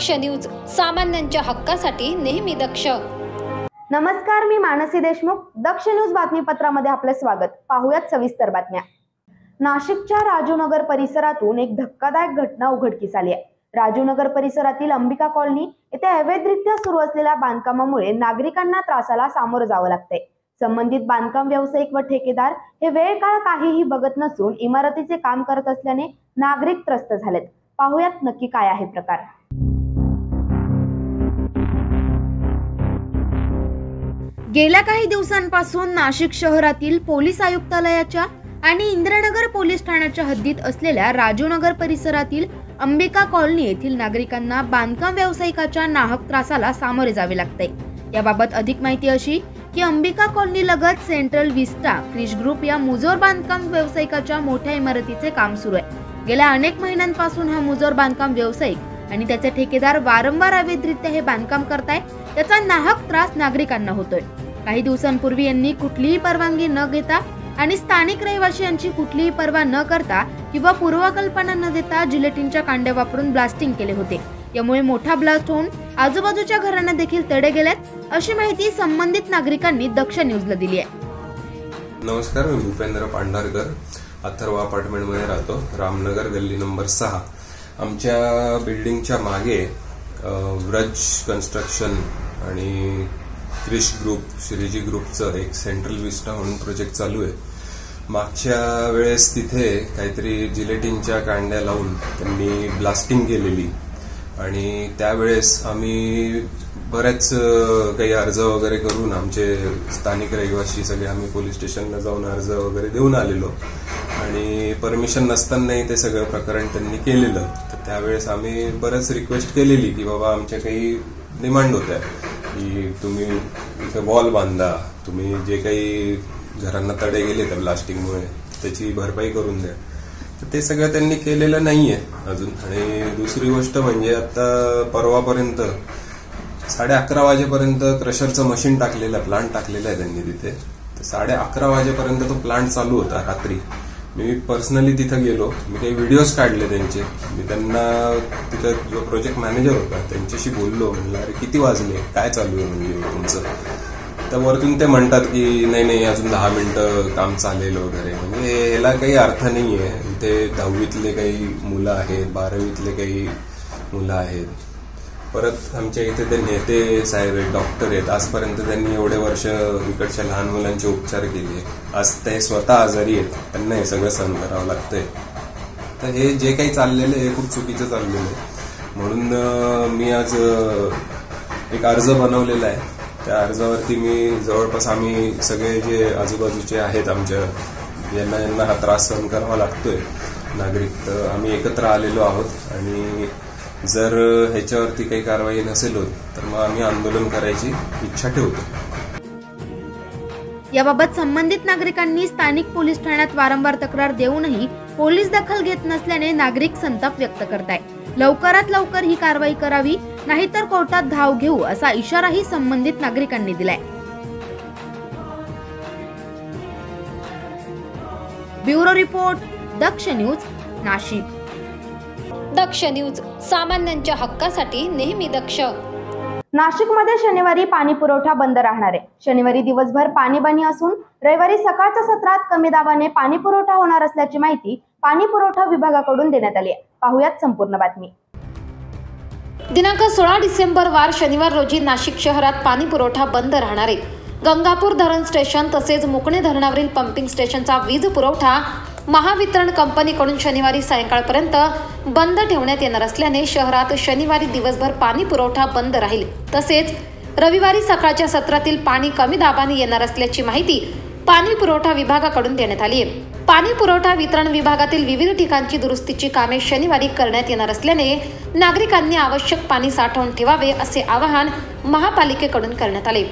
दक्ष news, सामान्यांच्या हक्कासाठी नेहमी दक्ष. नमस्कार, मी मानसी देशमुख. दक्ष न्यूज बातमीपत्रामध्ये आपले स्वागत. पाहूयात सविस्तर बातम्या. नाशिकच्या राजूनगर परिसरातून एक धक्कादायक घटना उघडकीस आली आहे. राजूनगर परिसरातील अंबिका कॉलनी येथे अवैधरित्या सुरू असलेल्या बांधकामामुळे नागरिकांना त्रासाला सामोरं जावं लागतंय. संबंधित बांधकाम व्यावसायिक व ठेकेदार हे वेळ काळ काहीही बघत नसून इमारतीचे काम करत असल्याने नागरिक त्रस्त झालेत. पाहूयात नक्की काय आहे प्रकार. गेल्या काही दिवसांपासून नाशिक शहरातील पोलीस आयुक्तालयाच्या आणि इंद्रनगर पोलीस ठाण्याच्या हद्दीत असलेल्या राजूनगर परिसरातील अंबिका कॉलनी येथील नागरिकांना बांधकाम व्यावसायिकाच्या नाहक त्रासाला सामोरे जावे लागते. याबाबत अधिक माहिती अशी की अंबिका कॉलनी लगत सेंट्रल विस्टा क्रिश ग्रुप या मुजोर बांधकाम व्यावसायिकाच्या मोठ्या इमारतीचे काम सुरू आहे. गेल्या अनेक महिन्यांपासून हा मुजोर बांधकाम व्यावसायिक आणि त्याचे ठेकेदार वारंवार अवैधरित्या हे बांधकाम करतायत. त्याचा नाहक त्रास नागरिकांना होतोय. काही दिवसांपूर्वी यांनी कुठलीही परवानगी न घेता आणि स्थानिक रहिवाशांची कुठलीही पर्वा न करता किंवा पूर्वकल्पना न देता जिलेटिनच्या कांड्या वापरून ब्लास्टिंग केले होते. यामुळे मोठा ब्लास्ट होऊन आजूबाजूच्या घरांना देखील तडे गेलेत, अशी माहिती संबंधित नागरिकांनी दक्ष न्यूजला दिली आहे. नमस्कार, मी भूपेंद्र पांढरकर, अथर्व अपार्टमेंट मध्ये राहतो, रामनगर गल्ली नंबर 6. आमच्या बिल्डिंगच्या मागे व्रज कन्स्ट्रक्शन आणि क्रिश ग्रुप, श्रीजी ग्रुपचं एक सेंट्रल विस्टा म्हणून प्रोजेक्ट चालू आहे. मागच्या वेळेस तिथे काहीतरी जिलेटिनच्या कांड्या लावून त्यांनी ब्लास्टिंग केलेली आणि त्यावेळेस आम्ही बरेच काही अर्ज वगैरे करून आमचे स्थानिक रहिवासी सगळे आम्ही पोलीस स्टेशनला जाऊन अर्ज वगैरे देऊन आलेलो आणि परमिशन नसतानाही ते सगळं प्रकरण त्यांनी केलेलं. तर त्यावेळेस आम्ही बरेच रिक्वेस्ट केलेली की बाबा आमच्या काही डिमांड होत्या की तुम्ही इथे वॉल बांधा, तुम्ही जे काही घरांना तडे गेले त्या ब्लास्टिंगमुळे त्याची भरपाई करून द्या. तर ते सगळं त्यांनी केलेलं नाहीये अजून. आणि दुसरी गोष्ट म्हणजे आता परवापर्यंत 11:30 वाजेपर्यंत क्रशरचं मशीन टाकलेलं, प्लांट टाकलेलं आहे त्यांनी तिथे. तर 11:30 वाजेपर्यंत तो प्लांट चालू होता रात्री. मी पर्सनली तिथं गेलो, मी काही व्हिडिओज काढले त्यांचे. मी त्यांना तिथं जो प्रोजेक्ट मॅनेजर होता त्यांच्याशी बोललो, म्हणलं अरे किती वाजले, काय चालू आहे म्हणजे तुमचं. तर वरतून ते म्हणतात की नाही अजून 10 मिनिटं काम चालेल वगैरे. म्हणजे याला काही अर्थ नाहीये. इथे 10वीतले काही मुलं आहेत, 12वीतले काही मुलं आहेत, परत आमच्या इथे ते नेते साहेब आहेत, डॉक्टर आहेत. आजपर्यंत त्यांनी एवढे वर्ष इकडच्या लहान मुलांचे उपचार केले. आज ते स्वतः आजारी आहेत, त्यांना हे सगळं सहन करावं लागतंय. तर हे जे काही चाललेलं आहे हे खूप चुकीचं चाललेलं आहे. म्हणून मी आज एक अर्ज बनवलेला आहे. त्या अर्जावरती मी जवळपास आम्ही सगळे जे आजूबाजूचे आहेत आमच्या यांना हा त्रास सहन करावा लागतोय नागरिक, तर आम्ही एकत्र आलेलो आहोत आणि जर ह्याच्यावरती काही कारवाई नसेल होत तर मग आम्ही आंदोलन करायची इच्छा ठेवतो. याबाबत संबंधित नागरिकांनी स्थानिक पोलीस ठाण्यात वारंवार तक्रार देऊनही पोलीस दखल घेत नसल्याने नागरिक संताप व्यक्त करतायत. लवकरात लवकर ही कारवाई करावी, नाहीतर कोर्टात धाव घेऊ असा इशाराही संबंधित नागरिकांनी दिलाय. ब्युरो रिपोर्ट, दक्ष न्यूज, नाशिक. दक्ष न्यूज, सामान्यांच्या हक्कासाठी नेहमी दक्ष. नाशिकमध्ये शनिवारी पाणी पुरवठा बंद राहणार आहे. शनिवारी दिवसभर पाणीबाणी असून रविवारी सकाळच्या सत्रात कमी दाबाने पाणी पुरवठा होणार असल्याची माहिती पाणी पुरवठा विभागाकडून देण्यात आली आहे. पाहूयात संपूर्ण बातमी. दिनांक 16 डिसेंबर वार शनिवार रोजी नाशिक शहरात पाणी पुरवठा बंद राहणार आहे. गंगापूर धरण स्टेशन तसेच मुकणे धरणावरील पंपिंग स्टेशनचा वीज पुरवठा महावितरण कंपनीकडून शनिवारी सायंकाळपर्यंत बंद ठेवण्यात येणार असल्याने शहरात शनिवारी दिवसभर पाणी पुरवठा बंद राहील. तसेच रविवारी सकाळच्या सत्रातील पाणी कमी दाबाने येणार असल्याची माहिती पाणी पुरवठा विभागाकडून देण्यात आली आहे. पाणी पुरवठा वितरण विभागातील विविध ठिकाणची दुरुस्तीची कामे शनिवारी करण्यात येणार असल्याने नागरिकांनी आवश्यक पाणी साठवून ठेवावे असे आवाहन महापालिकेकडून करण्यात आले.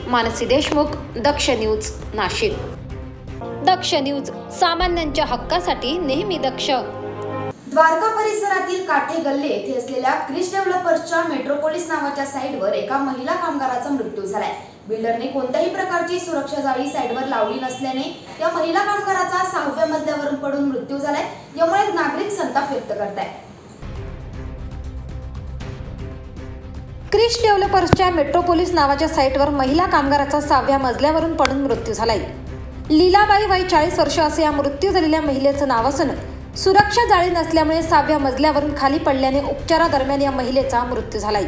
मानसी देशमुख, दक्ष न्यूज, नाशिक. दक्ष न्यूज, सामान्यांच्या हक्कासाठी नेहमी दक्ष. द्वारका परिसरातील काठे गल्ले येथे असलेल्या क्रिश डेव्हलपर्सच्या मेट्रोपोलिस नावाच्या साइटवर एका महिला कामगाराचा मृत्यू झालाय. बिल्डरने कोणत्याही प्रकारची सुरक्षा जाळी साइटवर लावली नसल्याने या महिला कामगाराचा 6व्या मजल्यावरून पडून मृत्यू झालाय. यामुळे नागरिक संताप व्यक्त करतायत. क्रिश डेव्हलपर्सच्या मेट्रोपोलिस नावाच्या साईटवर महिला कामगाराचा 6व्या मजल्यावरून पडून मृत्यू झालाय. लीलाबाई वय 40 वर्ष असे या मृत्यू झालेल्या महिलेचं नाव असून सुरक्षा जाळी नसल्यामुळे 6व्या मजल्यावरून खाली पडल्याने उपचारादरम्यान या महिलेचा मृत्यू झालाय.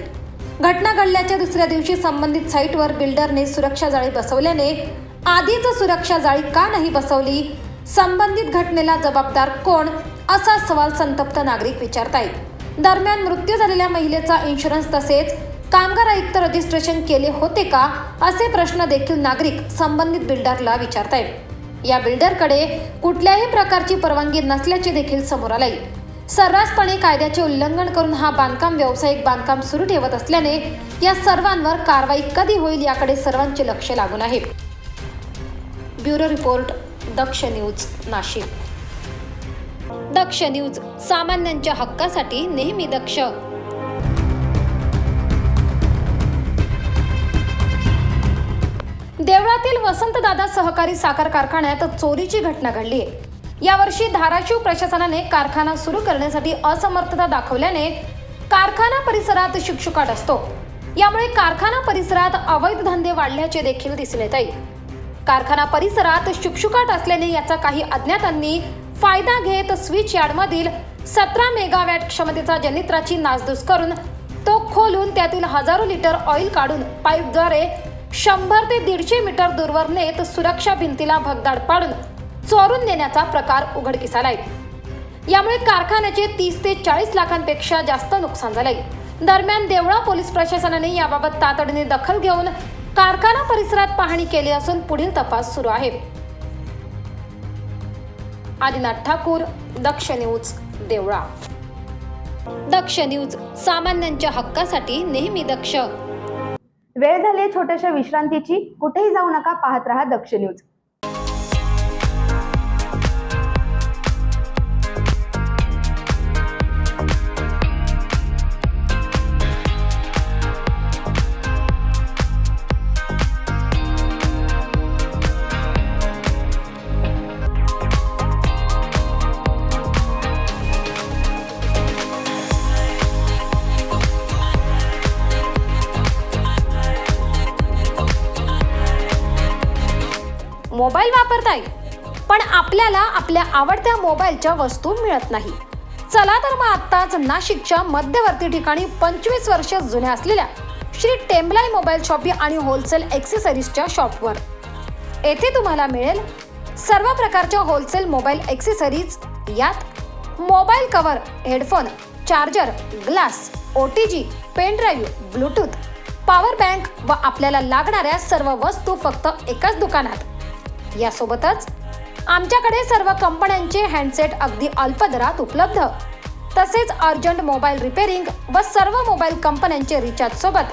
घटना घडल्याच्या दुसऱ्या दिवशी संबंधित साईटवर बिल्डरने सुरक्षा जाळी बसवल्याने आधीच सुरक्षा जाळी का नाही बसवली, संबंधित घटनेला जबाबदार कोण, असा सवाल संतप्त नागरिक विचारतायत. दरम्यान मृत्यू झालेल्या महिलेचा इन्शुरन्स तसेच कामगार आयुक्त रजिस्ट्रेशन केले होते का, असे प्रश्न देखील नागरिक संबंधित बिल्डरला विचारतायत. या बिल्डरकडे कुठल्याही प्रकारची परवानगी नसल्याचे देखील समोर आले. सर्रासपणे कायद्याचे उल्लंघन करून हा बांधकाम व्यावसायिक बांधकाम सुरू ठेवत असल्याने या सर्वांवर कारवाई कधी होईल याकडे सर्वांचे लक्ष लागून आहे. ब्युरो रिपोर्ट, दक्ष न्यूज, नाशिक. दक्ष न्यूज, सामान्यांच्या हक्कासाठी नेहमी दक्ष. देवळातील वसंतदादा सहकारी साखर कारखान्यात चोरीची घटना घडली आहे. यावर्षी धाराशिव प्रशासनाने कारखाना सुरू करण्यासाठी असमर्थता दाखवल्याने कारखाना परिसरात शुकशुकाट असतो. यामुळे कारखाना परिसरात अवैध धंदे वाढल्याचे देखील दिसून येत आहे. कारखाना परिसरात शुकशुकाट असल्याने याचा काही अज्ञातांनी फायदा घेत स्विच यार्डमधील 17 मेगावॅट क्षमतेचा जनित्राची नासधूस करून तो खोलून त्यातील हजारो लिटर ऑइल काढून पाईपद्वारे 100 ते 150 मीटर दूरवर नेत सुरक्षा भिंतीला भगदाड पाडून चोरून नेण्याचा प्रकार उघडकीस आलाय. यामुळे कारखान्याचे 30 ते 40 लाखांपेक्षा जास्त नुकसान झालंय. दरम्यान देवळा पोलीस प्रशासनाने याबाबत तातडीने दखल घेऊन कारखाना परिसरात पाहणी केली असून पुढील तपास सुरू आहे. आदिनाथ ठाकूर, दक्ष न्यूज, देवळा. दक्ष न्यूज, सामान्यांच्या हक्कासाठी नेहमी दक्ष. वेळ झाली छोट्याशा विश्रांतीची. कुठेही जाऊ नका, पाहत रहा दक्ष न्यूज. मोबाईल वापरताय पण आपल्याला आपल्या आवडत्या मोबाईलच्या वस्तू मिळत नाही. चला तर मग आत्ताच नाशिकच्या मध्यवर्ती ठिकाणी 25 वर्ष जुन्या असलेल्या श्री टेम्बलाई मोबाईल शॉपी आणि होलसेल एक्सेसरीजच्या शॉपवर. येथे तुम्हाला मिळेल सर्व प्रकारच्या होलसेल मोबाईल एक्सेसरीज. यात mobile cover, headphone, charger, glass, OTG, pen drive, Bluetooth, power bank व आपल्याला लागणाऱ्या सर्व वस्तू फक्त एकाच दुकानात. यासोबतच आमच्याकडे सर्व कंपन्यांचे हँडसेट अगदी अल्प दरात उपलब्ध. तसेच अर्जंट मोबाईल रिपेअरिंग व सर्व मोबाईल कंपन्यांचे रिचार्ज सोबत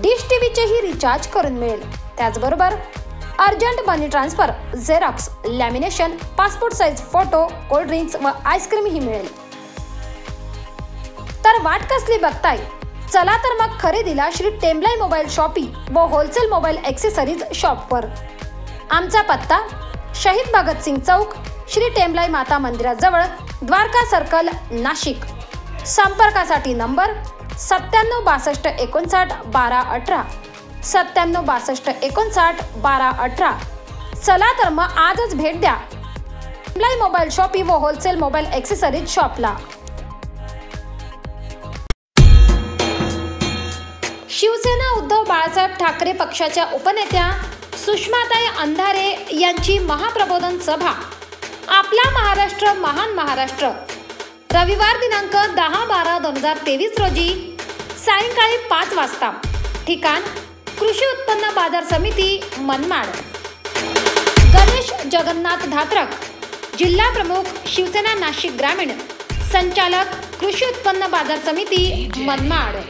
डिश टीव्हीचेही रिचार्ज करून मिळेल. त्याचबरोबर urgent money transfer, xerox, lamination, passport size photo, cold drinks व आईस्क्रीमही मिळेल. तर वाट कसली बघताय? चला तर मग खरेदीला श्री टेम्बलाई मोबाईल शॉपी व होलसेल मोबाईल एक्सेसरीज शॉपवर. आमचा पत्ता शहीद भगतसिंग चौक, श्री टेम्बलाई माता मंदिराजवळ, द्वारका सर्कल, नाशिक. संपर्कासाठी नंबर 97 62 59 12 18, 97 62 59 12 18. चला तर मग आजच भेट द्या टेम्बलाई मोबाईल शॉपी व होलसेल मोबाईल एक्सेसरीज शॉपला. शिवसेना उद्धव बाळासाहेब ठाकरे पक्षाच्या उपनेत्या सुषमाताई अंधारे यांची महाप्रबोधन सभा आपला महाराष्ट्र महान महाराष्ट्र रविवार दिनांक 10/12/2023 रोजी सायंकाळी 5 वाजता. ठिकाण कृषी उत्पन्न बाजार समिती, मनमाड. गणेश जगन्नाथ धात्रक, जिल्हा प्रमुख शिवसेना नाशिक ग्रामीण, संचालक कृषी उत्पन्न बाजार समिती, मनमाड.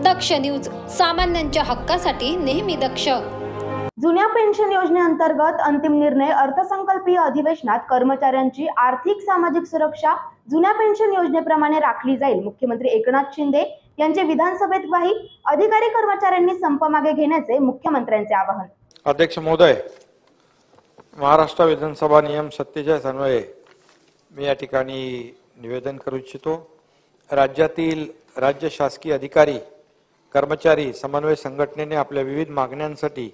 दक्ष न्यूज, सामान्यांच्या हक्कासाठी नेहमी दक्ष. जुन्या पेन्शन योजनेअंतर्गत अंतिम निर्णय अर्थसंकल्पीय अधिवेशनात कर्मचाऱ्यांची आर्थिक सामाजिक सुरक्षा जुन्या पेन्शन योजनेप्रमाणे राखली जाईल. मुख्यमंत्री एकनाथ शिंदे यांचे विधानसभेत ग्वाही. अधिकारी कर्मचाऱ्यांनी संप मागे घेण्याचे मुख्यमंत्र्यांचे आवाहन. अध्यक्ष महोदय, महाराष्ट्र विधानसभा नियम 47 अन्वये मी या ठिकाणी निवेदन करू इच्छितो. राज्यातील राज्य शासकीय अधिकारी कर्मचारी समन्वय संघटनेने आपल्या विविध मागण्यांसाठी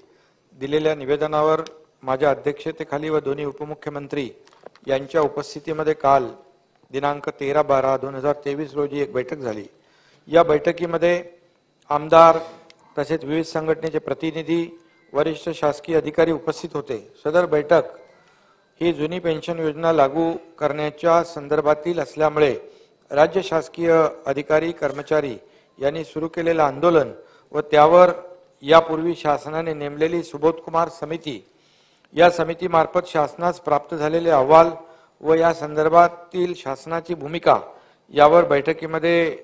दिलेल्या निवेदनावर माझ्या अध्यक्षतेखाली व दोन्ही उपमुख्यमंत्री यांच्या उपस्थितीमध्ये काल दिनांक 13/12/2023 रोजी एक बैठक झाली। या बैठकीमध्ये आमदार तसेच विविध संघटनेचे प्रतिनिधी वरिष्ठ शासकीय अधिकारी उपस्थित होते। सदर बैठक ही जुनी पेन्शन योजना लागू करण्याच्या संदर्भातील असल्यामुळे राज्य शासकीय अधिकारी कर्मचारी यांनी सुरू केलेले आंदोलन व त्यावर यापूर्वी शासनाने नेमलेली सुबोधकुमार समिती या समितीमार्फत शासनास प्राप्त झालेले अहवाल व या संदर्भातील शासनाची भूमिका यावर बैठकीमध्ये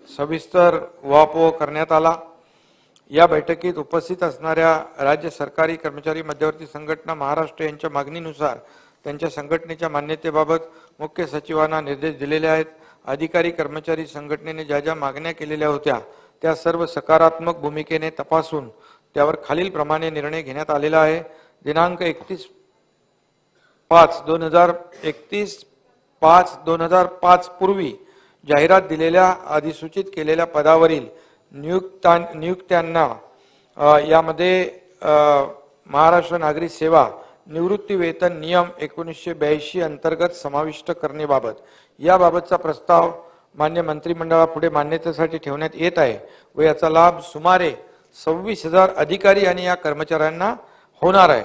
सविस्तर उहापोह करण्यात आला। या बैठकीत उपस्थित असणाऱ्या राज्य सरकारी कर्मचारी मध्यवर्ती संघटना महाराष्ट्र यांच्या मागणीनुसार त्यांच्या संघटनेच्या मान्यतेबाबत मुख्य सचिवांना निर्देश दिलेले आहेत। अधिकारी कर्मचारी संघटनेने ज्या ज्या मागण्या केलेल्या होत्या त्या सर्व सकारात्मक भूमिकेने तपासून त्यावर खालील प्रमाणे निर्णय घेण्यात आलेला आहे। दिनांक 31/5/2005 पूर्वी जाहिरात दिलेल्या अधिसूचित केलेल्या पदावरील नियुक्त्यांना यामध्ये महाराष्ट्र नागरी सेवा निवृत्ती वेतन नियम 1982 अंतर्गत समाविष्ट करण्याबाबत याबाबतचा प्रस्ताव मान्य मंत्रिमंडळापुढे मान्यतेसाठी ठेवण्यात येत आहे व याचा लाभ सुमारे 26,000 अधिकारी आणि या कर्मचाऱ्यांना होणार आहे।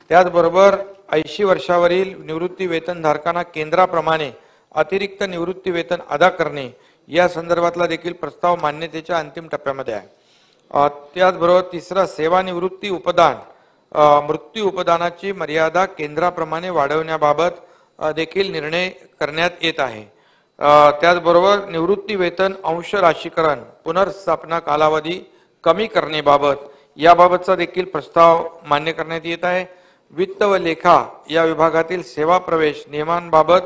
त्याचबरोबर 80 वर्षावरील निवृत्ती वेतनधारकांना केंद्राप्रमाणे अतिरिक्त निवृत्ती वेतन अदा करणे या संदर्भातला देखील प्रस्ताव मान्यतेच्या अंतिम टप्प्यामध्ये आहे। त्याचबरोबर तिसरा सेवानिवृत्ती उपदान मृत्यू उपदानाची मर्यादा केंद्राप्रमाणे वाढवण्याबाबत देखील निर्णय करण्यात येत आहे। त्याचबरोबर निवृत्ती वेतन अंश राशीकरण पुनर्स्थापना कालावधी कमी करण्याबाबत याबाबतचा देखील प्रस्ताव मान्य करण्यात येत आहे। वित्त व लेखा या विभागातील सेवा प्रवेश नियमांबाबत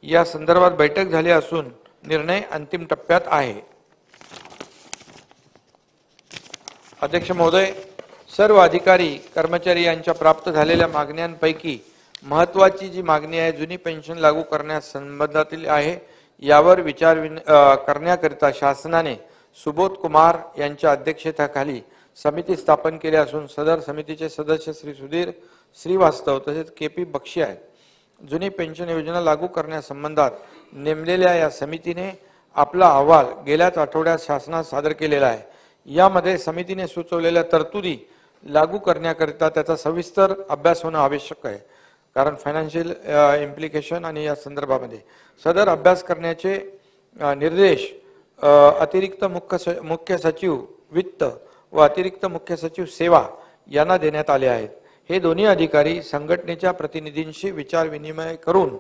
या संदर्भात बैठक झाली असून निर्णय अंतिम टप्प्यात आहे। अध्यक्ष महोदय, सर्व अधिकारी कर्मचारी यांच्या प्राप्त झालेल्या मागण्यांपैकी महत्त्वाची जी मागणी आहे जुनी पेन्शन लागू करण्यास संबंधातील आहे यावर विचार करण्याकरिता शासनाने सुबोध कुमार यांच्या अध्यक्षतेखाली समिती स्थापन केली असून सदर समितीचे सदस्य श्री सुधीर श्रीवास्तव तसेच KP बक्षी आहेत। जुनी पेन्शन योजना लागू करण्यासंबंधात नेमलेल्या या समितीने आपला अहवाल गेल्याच आठवड्यात शासनास सादर केलेला आहे। यामध्ये समितीने सुचवलेल्या तरतुदी लागू करण्याकरिता त्याचा सविस्तर अभ्यास होणे आवश्यक आहे, कारण फायनान्शियल इम्प्लिकेशन आणि या संदर्भामध्ये सदर अभ्यास करण्याचे निर्देश अतिरिक्त मुख्य सचिव वित्त व अतिरिक्त मुख्य सचिव सेवा यांना देण्यात आले आहेत। हे दोन्ही अधिकारी संघटनेच्या प्रतिनिधींशी विचार विनिमय करून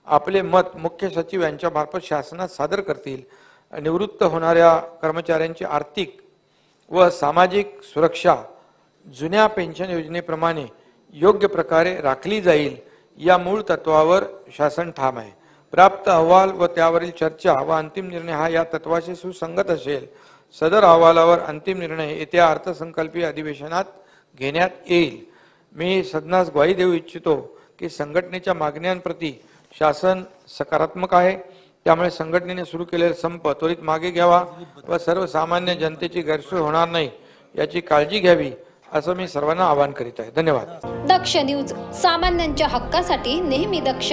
आपले मत मुख्य सचिव यांच्या मार्फत शासनात सादर करतील। निवृत्त होणाऱ्या कर्मचाऱ्यांची आर्थिक व सामाजिक सुरक्षा जुन्या पेन्शन योजनेप्रमाणे योग्य प्रकारे राखली जाईल या मूळ तत्वावर शासन ठाम आहे। प्राप्त अहवाल व त्यावरील चर्चा व अंतिम निर्णय हा या तत्वाशी सुसंगत असेल। सदर अहवालावर अंतिम निर्णय येत्या अर्थसंकल्पीय अधिवेशनात घेण्यात येईल। मी सदनास ग्वाही देऊ इच्छितो की संघटनेच्या मागण्यांप्रती शासन सकारात्मक आहे, त्यामुळे संघटनेने सुरू केलेला संप त्वरित मागे घ्यावा व सर्वसामान्य जनतेची गैरसोय होणार नाही याची काळजी घ्यावी असं मी सर्वांना आवाहन करीत आहे। धन्यवाद। दक्ष न्यूज, सामान्यांच्या हक्कासाठी नेहमी दक्ष।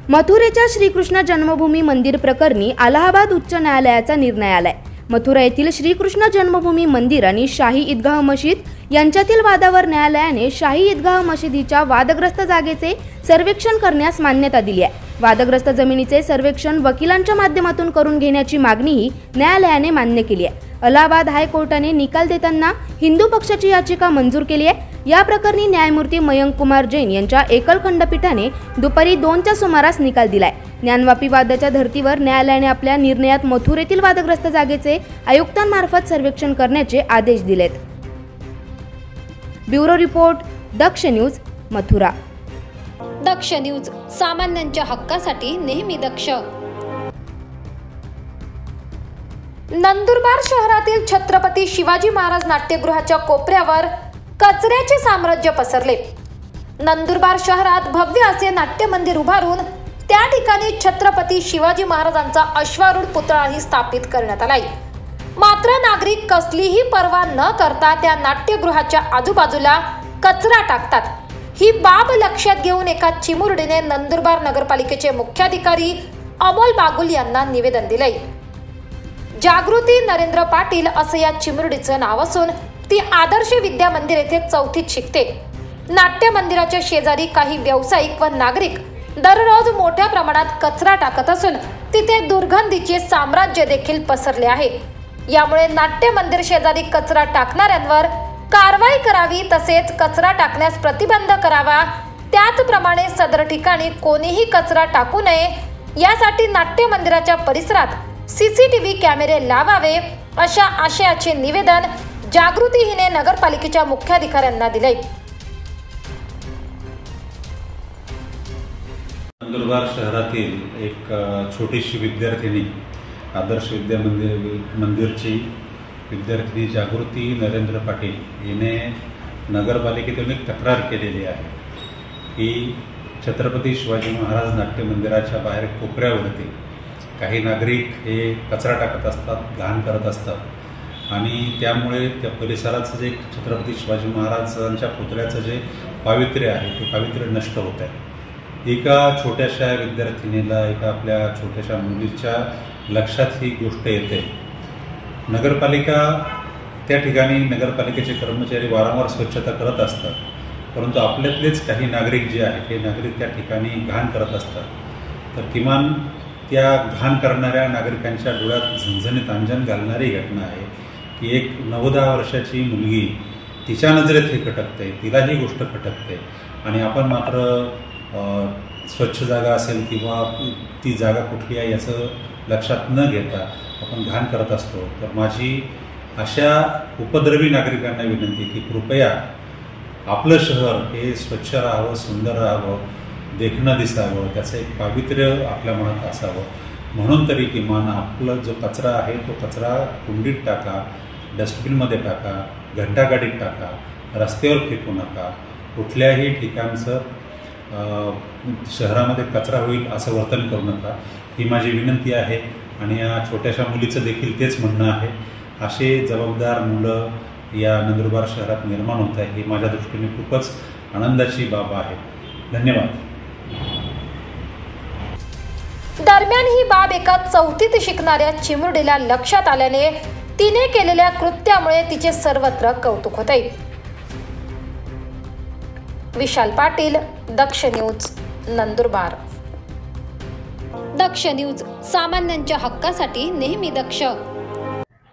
मथुरेच्या श्रीकृष्ण जन्मभूमी मंदिर प्रकरणी अलाहाबाद उच्च न्यायालयाचा निर्णय आलाय। मथुरा येथील श्रीकृष्ण जन्मभूमी मंदिर आणि शाही ईदगाह मशीद यांच्यातील वादावर न्यायालयाने शाही ईदगाह मशिदीच्या वादग्रस्त जागेचे सर्वेक्षण करण्यास मान्यता दिली आहे। वादग्रस्त जमिनीचे सर्वेक्षण वकिलांच्या माध्यमातून करून घेण्याची मागणीही न्यायालयाने मान्य केली आहे। अलाहाबाद हायकोर्टाने निकाल देताना हिंदू पक्षाची याचिका मंजूर केली आहे। या प्रकरणी न्यायमूर्ती मयंक कुमार जैन यांच्या एकल खंडपीठाने दुपारी 2च्या सुमारास निकाल दिलाय। ज्ञानवापी वादाच्या धर्तीवर न्यायालयाने आपल्या निर्णयात मथुरेतील वादग्रस्त जागेचे आयुक्तांमार्फत सर्वेक्षण करण्याचे आदेश दिलेत। ब्युरो रिपोर्ट, दक्ष न्यूज, मथुरा। दक्ष न्यूज, सामान्यांच्या हक्कासाठी नेहमी दक्ष। नंदुरबार शहरातील छत्रपती शिवाजी महाराज नाट्यगृहाच्या कोपऱ्यावर कचऱ्याचे साम्राज्य पसरले। नंदुरबार शहरात भव्य असे नाट्य मंदिर उभारून त्या ठिकाणी छत्रपती शिवाजी महाराजांचा अश्वारूढ पुतळाही स्थापित करण्यात आलाय। मात्र नागरिक कसलीही पर्वा न करता त्या नाट्यगृहाच्या आजूबाजूला कचरा टाकतात। ही बाब लक्षात घेऊन एका चिमुरडीने नंदुरबार नगरपालिकेचे मुख्याधिकारी अमोल बागुल यांना निवेदन दिलंय। जागृती नरेंद्र पाटील असं या चिमुरडीचं नाव असून ती आदर्श विद्या मंदिर येथे 4थीत शिकते। नाट्य मंदिराच्या शेजारी काही व्यावसायिक व नागरिक दररोज मोठ्या प्रमाणात कचरा टाकत असून तिथे दुर्गंधीचे साम्राज्य देखील पसरले आहे। यामुळे नाट्य मंदिर शेजारी कचरा टाकणाऱ्यांवर कारवाई करावी तसेच कचरा टाकण्यास प्रतिबंध करावा। त्याचप्रमाणे सदर ठिकाणी कोणीही कचरा टाकू नये यासाठी नाट्य मंदिराच्या परिसरात सीसीटीव्ही कॅमेरे लावावे अशा आशयाचे निवेदन जागृती हिने नगरपालिकेच्या मुख्याधिकाऱ्यांना दिले। नंदुरबार शहरातील एक छोटीशी विद्यार्थिनी आदर्श विद्या मंदिरची विद्यार्थिनी जागृती नरेंद्र पाटील हिने नगरपालिकेतून एक तक्रार केलेली आहे की छत्रपती शिवाजी महाराज नाट्य मंदिराच्या बाहेर कोपऱ्यावरती काही नागरिक हे कचरा टाकत असतात, घाण करत असतात आणि त्यामुळे त्या परिसराचं जे छत्रपती शिवाजी महाराजांच्या पुतळ्याचं जे पावित्र्य आहे ते पावित्र्य नष्ट होत आहे। एका छोट्याशा विद्यार्थिनीला, एका आपल्या छोट्याशा मुलीच्या लक्षात ही गोष्ट येते। नगरपालिका त्या ठिकाणी नगरपालिकेचे कर्मचारी वारंवार स्वच्छता करत असतात, परंतु आपल्यातलेच काही नागरिक जे आहेत हे नागरिक त्या ठिकाणी घाण करत असतात। तर किमान त्या घाण करणाऱ्या नागरिकांच्या डोळ्यात झणझणीत अंजन घालणारी घटना आहे की एक 9-10 वर्षाची मुलगी तिच्या नजरेत हे खटकते, तिला ही गोष्ट खटकते आणि आपण मात्र स्वच्छ जागा असेल किंवा ती जागा कुठली आहे याचं लक्षात न घेता आपण घाण करत असतो। तर माझी अशा उपद्रवी नागरिकांना विनंती की कृपया आपलं शहर हे स्वच्छ राहावं, सुंदर राहावं, देखणं दिसावं, त्याचं एक पावित्र्य आपल्या मनात असावं म्हणून तरी किमान आपला जो कचरा आहे तो कचरा कुंडीत टाका, डस्टबिनमध्ये टाका, घंटागाडीत टाका, रस्त्यावर फेकू नका, कुठल्याही ठिकाणचं शहरामध्ये कचरा होईल असं वर्तन करू नका, ही माझी विनंती आहे। आणि या छोट्याशा मुलीचं देखील तेच म्हणणं आहे। असे जबाबदार मुलं या नंदुरबार शहरात निर्माण होत आहे ही माझ्या दृष्टीने खूपच आनंदाची बाब आहे। धन्यवाद। दरम्यान ही बाब एका 4थीत शिकणाऱ्या चिमुरडीला लक्षात आल्याने तिने केलेल्या कृत्यामुळे तिचे सर्वत्र कौतुक होते। विशाल पाटील, दक्ष न्यूज, नंदुरबार। दक्ष न्यूज, सामान्यांच्या हक्कासाठी नेहमी दक्ष।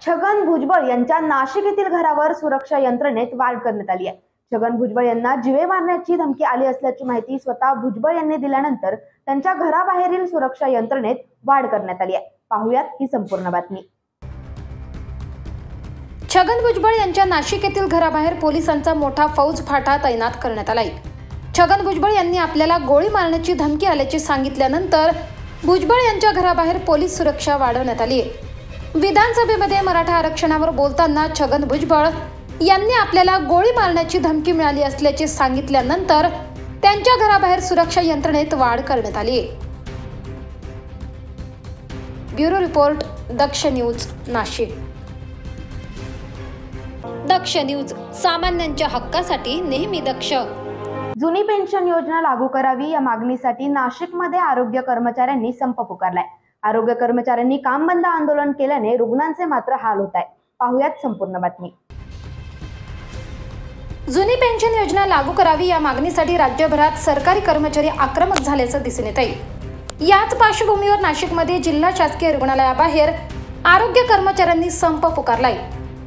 छगन भुजबळ यांच्या नाशिक येथील घरावर सुरक्षा यंत्रणेत वाढ करण्यात आली आहे। छगन भुजबळ यांना जीवे मारण्याची धमकी आली असल्याची माहिती स्वतः भुजबळ यांनी दिल्यानंतर त्यांच्या घराबाहेरील सुरक्षा यंत्रणेत वाढ करण्यात आली आहे। पाहुयात ही संपूर्ण बातमी। छगन भुजबळ यांच्या नाशिक येथील घराबाहेर पोलिसांचा मोठा फौज फाटा तैनात करण्यात आलाय। छगन भुजबळ यांनी आपल्याला गोळी मारण्याची धमकी आल्याचे सांगितल्यानंतर भुजबळ यांच्या घराबाहेर पोलीस सुरक्षा वाढवण्यात आली आहे। विधानसभेमध्ये मराठा आरक्षणावर बोलताना छगन भुजबळ यांनी आपल्याला गोळी मारण्याची धमकी मिळाली असल्याचे सांगितल्यानंतर त्यांच्या घराबाहेर सुरक्षा यंत्रणेत वाढ करण्यात आली आहे। ब्युरो रिपोर्ट, दक्ष न्यूज, नाशिक। दक्ष न्यूज, सामान्यांच्या हक्कासाठी नेहमी दक्ष। जुनी पेन्शन योजना लागू करावी या मागणीसाठी नाशिकमध्ये आरोग्य कर्मचाऱ्यांनी संप पुकारलाय। आरोग्य कर्मचाऱ्यांनी काम बंद आंदोलन केल्याने रुग्णांचे मात्र हाल होत आहे। पाहुयात संपूर्ण बातमी। जुनी पेन्शन योजना लागू करावी या मागणीसाठी राज्यभरात सरकारी कर्मचारी आक्रमक झाल्याचं दिसून येत आहे। याच पार्श्वभूमीवर नाशिकमध्ये जिल्हा शासकीय रुग्णालयाबाहेर आरोग्य कर्मचाऱ्यांनी संप पुकारलाय।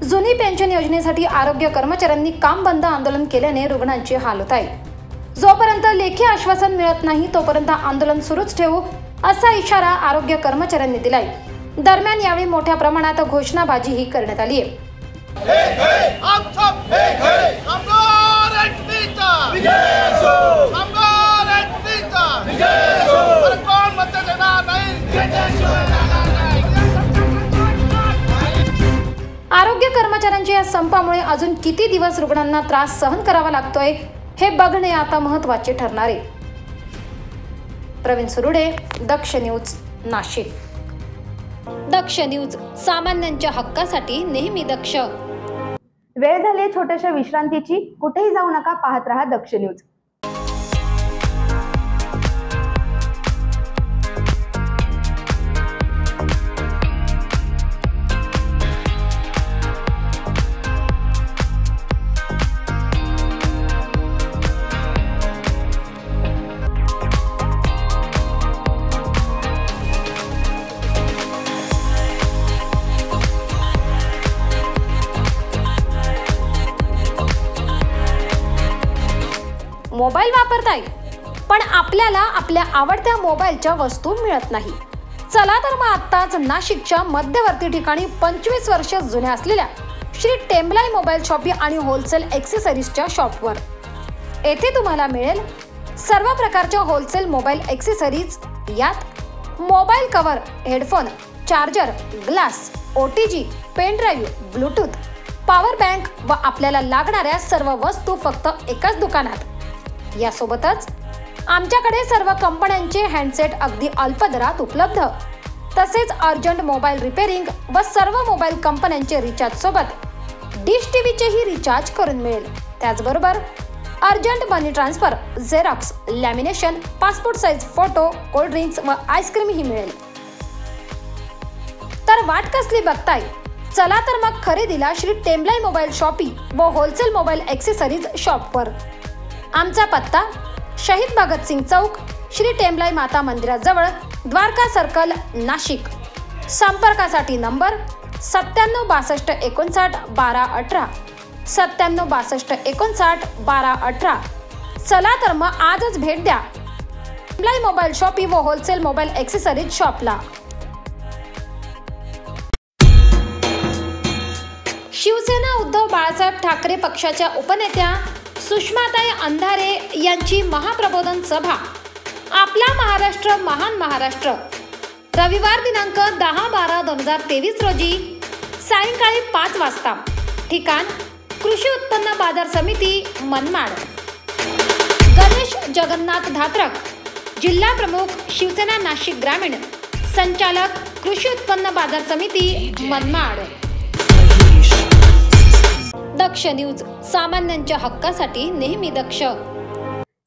जुनी पेन्शन योजनेसाठी आरोग्य कर्मचाऱ्यांनी काम बंद आंदोलन केल्याने रुग्णांचे हाल होत आहे। जोपर्यंत लेखी आश्वासन मिळत नाही तोपर्यंत आंदोलन सुरूच ठेवू असा इशारा आरोग्य कर्मचाऱ्यांनी दिलाय। दरम्यान यावेळी मोठ्या प्रमाणात घोषणाबाजीही करण्यात आली आहे। आरोग्य कर्मचाऱ्यांच्या या संपामुळे अजून किती दिवस रुग्णांना त्रास सहन करावा लागतोय हे बघणे आता महत्त्वाचे ठरणार आहे। प्रवीण सुरुडे, दक्ष न्यूज, नाशिक. दक्ष न्यूज, सामान्यांच्या हक्कासाठी नेहमी दक्ष. वेळ झाली छोट्याशा विश्रांतीची. कुठेही जाऊ नका, पाहत रहा दक्ष न्यूज. मोबाईल वापरताय, पण आपल्याला आपल्या आवडत्या मोबाईलच्या वस्तू मिळत नाही. चला तर मग आत्ताच नाशिकच्या मध्यवर्ती ठिकाणी 25 वर्ष जुन्या असलेल्या श्री टेम्बलाई मोबाईल शॉपी आणि होलसेल ॲक्सेसरीजच्या शॉपवर. येथे तुम्हाला मिळेल सर्व प्रकारच्या होलसेल मोबाईल ॲक्सेसरीज. यात mobile cover, headphone, charger, glass, OTG, pen drive, Bluetooth, power bank व आपल्याला लागणाऱ्या सर्व वस्तू फक्त एकाच दुकानात. यासोबतच आमच्याकडे सर्व कंपन्यांचे हँडसेट अगदी अल्प दरात उपलब्ध. तसेच अर्जंट मोबाईल रिपेअरिंग व सर्व मोबाईल कंपन्यांचे रिचार्ज सोबत डिश टीव्हीचेही रिचार्ज करून मिळेल. त्याचबरोबर urgent money transfer, xerox, lamination, passport size photo, cold drinks व आईस्क्रीमही मिळेल. तर वाट कसली बघताय? चला तर मग खरेदीला श्री टेम्बलाई मोबाईल शॉपी व होलसेल मोबाईल ॲक्सेसरीज शॉपवर. आमचा पत्ता शहीद भगतसिंग चौक, श्री टेम्बलाई माता मंदिराजवळ, द्वारका सर्कल, नाशिक. संपर्कासाठी नंबर 9762 59 12 18, 9762 59 12 18. चला तर मग आजच भेट द्या टेम्बलाई मोबाईल शॉपी व होलसेल मोबाईल ॲक्सेसरीज शॉपला. शिवसेना उद्धव बाळासाहेब ठाकरे पक्षाच्या उपनेत्या सुषमाताई अंधारे यांची महाप्रबोधन सभा आपला महाराष्ट्र महान महाराष्ट्र रविवार दिनांक 10/12/2023 रोजी सायंकाळी 5 वाजता. ठिकाण कृषी उत्पन्न बाजार समिती, मनमाड. गणेश जगन्नाथ धात्रक, जिल्हा प्रमुख शिवसेना नाशिक ग्रामीण, संचालक कृषी उत्पन्न बाजार समिती, मनमाड. दक्ष न्यूज, सामान्यांच्या हक्कासाठी नेहमी दक्ष.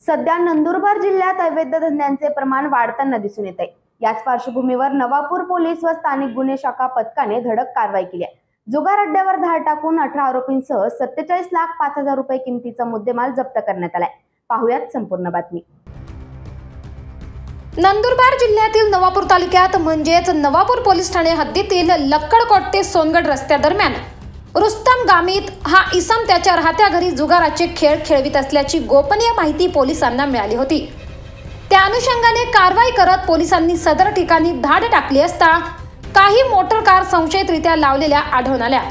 सध्या नंदुरबार जिल्ह्यात अवैध धंद्यांचे प्रमाण वाढताना दिसून येत आहे. याच पार्श्वभूमीवर नवापूर पोलीस व स्थानिक गुन्हे शाखा पथकाने धडक कारवाई केली आहे. जुगार अड्ड्यावर धाड टाकून 18 आरोपींसह 47,05,000 रुपये किमतीचा मुद्देमाल जप्त करण्यात आलाय. पाहुयात संपूर्ण बातमी. नंदुरबार जिल्ह्यातील नवापूर तालुक्यात म्हणजेच नवापूर पोलीस ठाणे हद्दीतील लक्कडकोट ते सोनगड रस्त्यादरम्यान रुस्तम गामित हा इसम त्याच्या राहत्या घरी जुगाराचे खेळ खेळवित असल्याची गोपनीय माहिती पोलिसांना मिळाली होती. त्या अनुषंगाने कारवाई करत पोलिसांनी सदर ठिकाणी धाड टाकली असता काही मोटर कार संशयितरित्या लावलेल्या आढळून आल्या.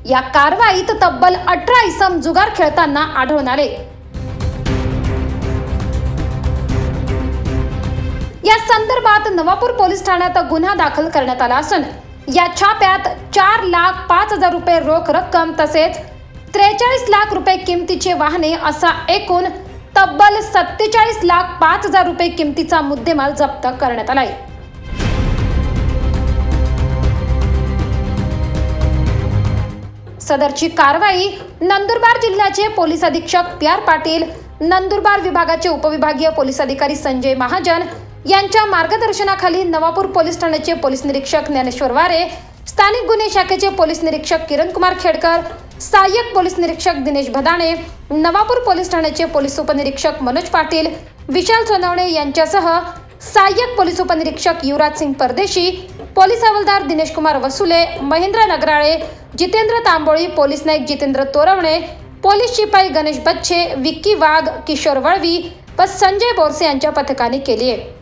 या कारवाईत तब्बल 18 इसम जुगार खेळताना आढळून आले. या संदर्भात नवापूर पोलीस ठाण्यात गुन्हा दाखल करण्यात आला असून या छाप्यात 4,05,000 रुपये रोख रक्कम तसेच 43 लाख रुपये किमतीचे वाहने असा एकूण तब्बल 47,05,000 रुपये किमतीचा मुद्देमाल जप्त करण्यात आलाय. सदरची कारवाई नंदुरबार जिल्ह्याचे पोलीस अधीक्षक PR पाटील, नंदुरबार विभागाचे उपविभागीय पोलीस अधिकारी संजय महाजन यांच्या मार्गदर्शनाखाली नवापूर पोलीस ठाण्याचे पोलीस निरीक्षक ज्ञानेश्वर वारे, स्थानिक गुन्हे शाखेचे पोलीस निरीक्षक किरण कुमार खेडकर, सहाय्यक पोलीस निरीक्षक दिनेश भदाणे, नवापूर पोलीस ठाण्याचे पोलीस उपनिरीक्षक मनोज पाटील, विशाल सोनवणे यांच्यासह सहाय्यक पोलीस उपनिरीक्षक युवराज सिंग परदेशी, पोलीस हवालदार दिनेश कुमार वसुले, महेंद्र नगराळे, जितेंद्र तांबोळी, पोलीस नाईक जितेंद्र तोरवणे, पोलीस शिपाई गणेश बच्चे, विक्की वाघ, किशोर वळवी व संजय बोरसे यांच्या पथकाने केली आहे.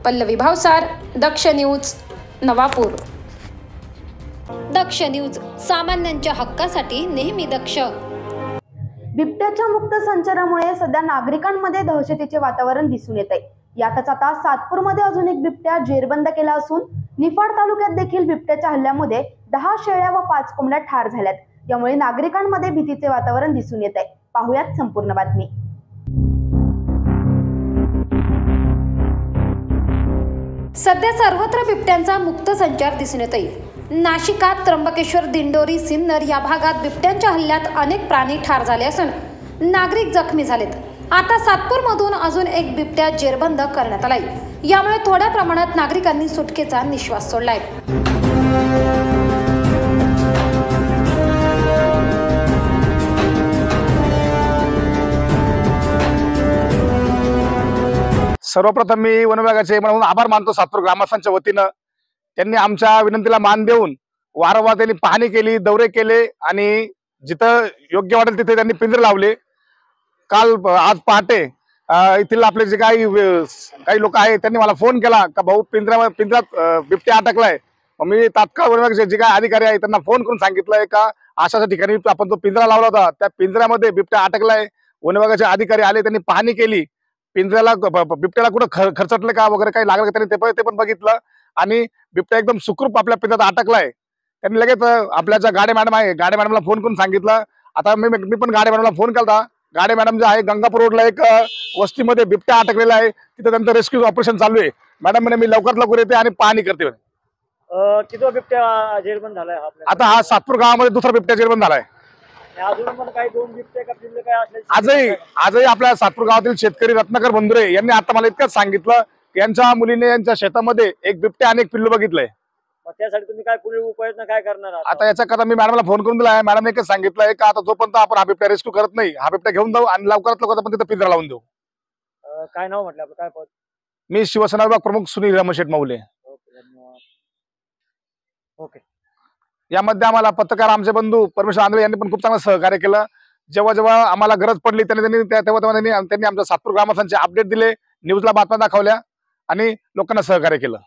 पल्लवी भावसार, दक्ष न्यूज, नवापूर. दक्ष न्यूज, सामान्यांच्या हक्कासाठी नेहमी दक्ष. बिबट्याच्या मुक्त संचारामुळे सध्या नागरिकांमध्ये दहशतीचे वातावरण दिसून येत आहे. यातच आता सातपूरमध्ये अजून एक बिबट्या जेरबंद केला असून निफाड तालुक्यात देखील बिबट्याच्या हल्ल्यामध्ये 10 शेळ्या व 5 कोंबड्या ठार झाल्यात. यामुळे नागरिकांमध्ये भीतीचे वातावरण दिसून येत आहे. पाहुयात संपूर्ण बातमी. सध्या सर्वत्र बिबट्यांचा मुक्त संचार दिसून येतोय। नाशिकात त्र्यंबकेश्वर, दिंडोरी, सिन्नर या भागात बिबट्यांच्या हल्ल्यात अनेक प्राणी ठार झाले असून नागरिक जखमी झालेत। आता सातपूरमधून अजून एक बिबट्या जेरबंद करण्यात आलाय। यामुळे थोड्या प्रमाणात नागरिकांनी सुटकेचा निश्वास सोडलाय। सर्वप्रथम मी वन विभागाचे म्हणून आभार मानतो सातपूर ग्रामस्थांच्या वतीनं। त्यांनी आमच्या विनंतीला मान देऊन वारंवार त्यांनी पाहणी केली, दौरे केले आणि जिथं योग्य वाटेल तिथे त्यांनी पिंजरे लावले। आज पहाटे येथील आपले जे काही लोक आहेत त्यांनी मला फोन केला का भाऊ पिंजऱ्यात बिबट्या अटकलाय। मी तात्काळ वन विभागाचे जे काही अधिकारी आहेत त्यांना फोन करून सांगितलंय का अशा ठिकाणी आपण तो पिंजरा लावला होता, त्या पिंजऱ्यामध्ये बिबट्या अटकलाय। वन विभागाचे अधिकारी आले, त्यांनी पाहणी केली, पिंजऱ्याला बिबट्याला कुठं खरचटले का वगैरे काही लागलं का त्यांनी ते पण बघितलं आणि बिबट्या एकदम सुखरूप आपल्या पिंजऱ्यात अटकलाय। त्यांनी लगेच आपल्या ज्या गाडे मॅडम आहे, गाडे मॅडमला फोन करून सांगितलं। आता मी पण गाडे मॅडमला फोन केला। गाडे मॅडम जे आहे गंगापूर रोडला एक वस्तीमध्ये बिबट्या अटकलेला आहे, तिथे त्यांचं रेस्क्यू ऑपरेशन चालू आहे। मॅडम म्हणे मी लवकरात लवकर येते आणि पाहणी करते। किती बिबट्या जेरबंद झालाय आता हा सातपूर गावामध्ये दुसरा बिबट्या जेरबंद झालाय। अजून पण काही दोन बिबटे का पिल्ले काय असले आजही आपल्या सातपूर गावातील शेतकरी रत्नाकर बंधुरे यांनी आता मला इतकंच सांगितलं की यांच्या मुलीने यांच्या शेतामध्ये एक बिबट्या आणि एक पिल्लू बघितलंय। त्यासाठी तुम्ही काय पुढील उपाययोजना काय करणार? आता याच्याकरता मी मॅडमला फोन करून दिला आहे। मॅडमने एकच सांगितलंय का आता जोपर्यंत आपण हा बिबट्या रेस्क्यू करत नाही, हा बिबट्या घेऊन जाऊ आणि लवकरात लवकर आपण तिथे पिंजरा लावून देऊ। काय नाव म्हटलं आपलं, काय पद? मी शिवसेना विभाग प्रमुख सुनील रामशेठ माऊले। ओके, धन्यवाद। ओके, यामध्ये आम्हाला पत्रकार आमचे बंधू परमेश्वर आंधळे यांनी पण खूप चांगलं सहकार्य केलं। जेव्हा जेव्हा आम्हाला गरज पडली तेव्हा त्यांनी आमच्या सातपूर ग्रामस्थांचे अपडेट दिले, न्यूजला बातम्या दाखवल्या आणि लोकांना सहकार्य केलं।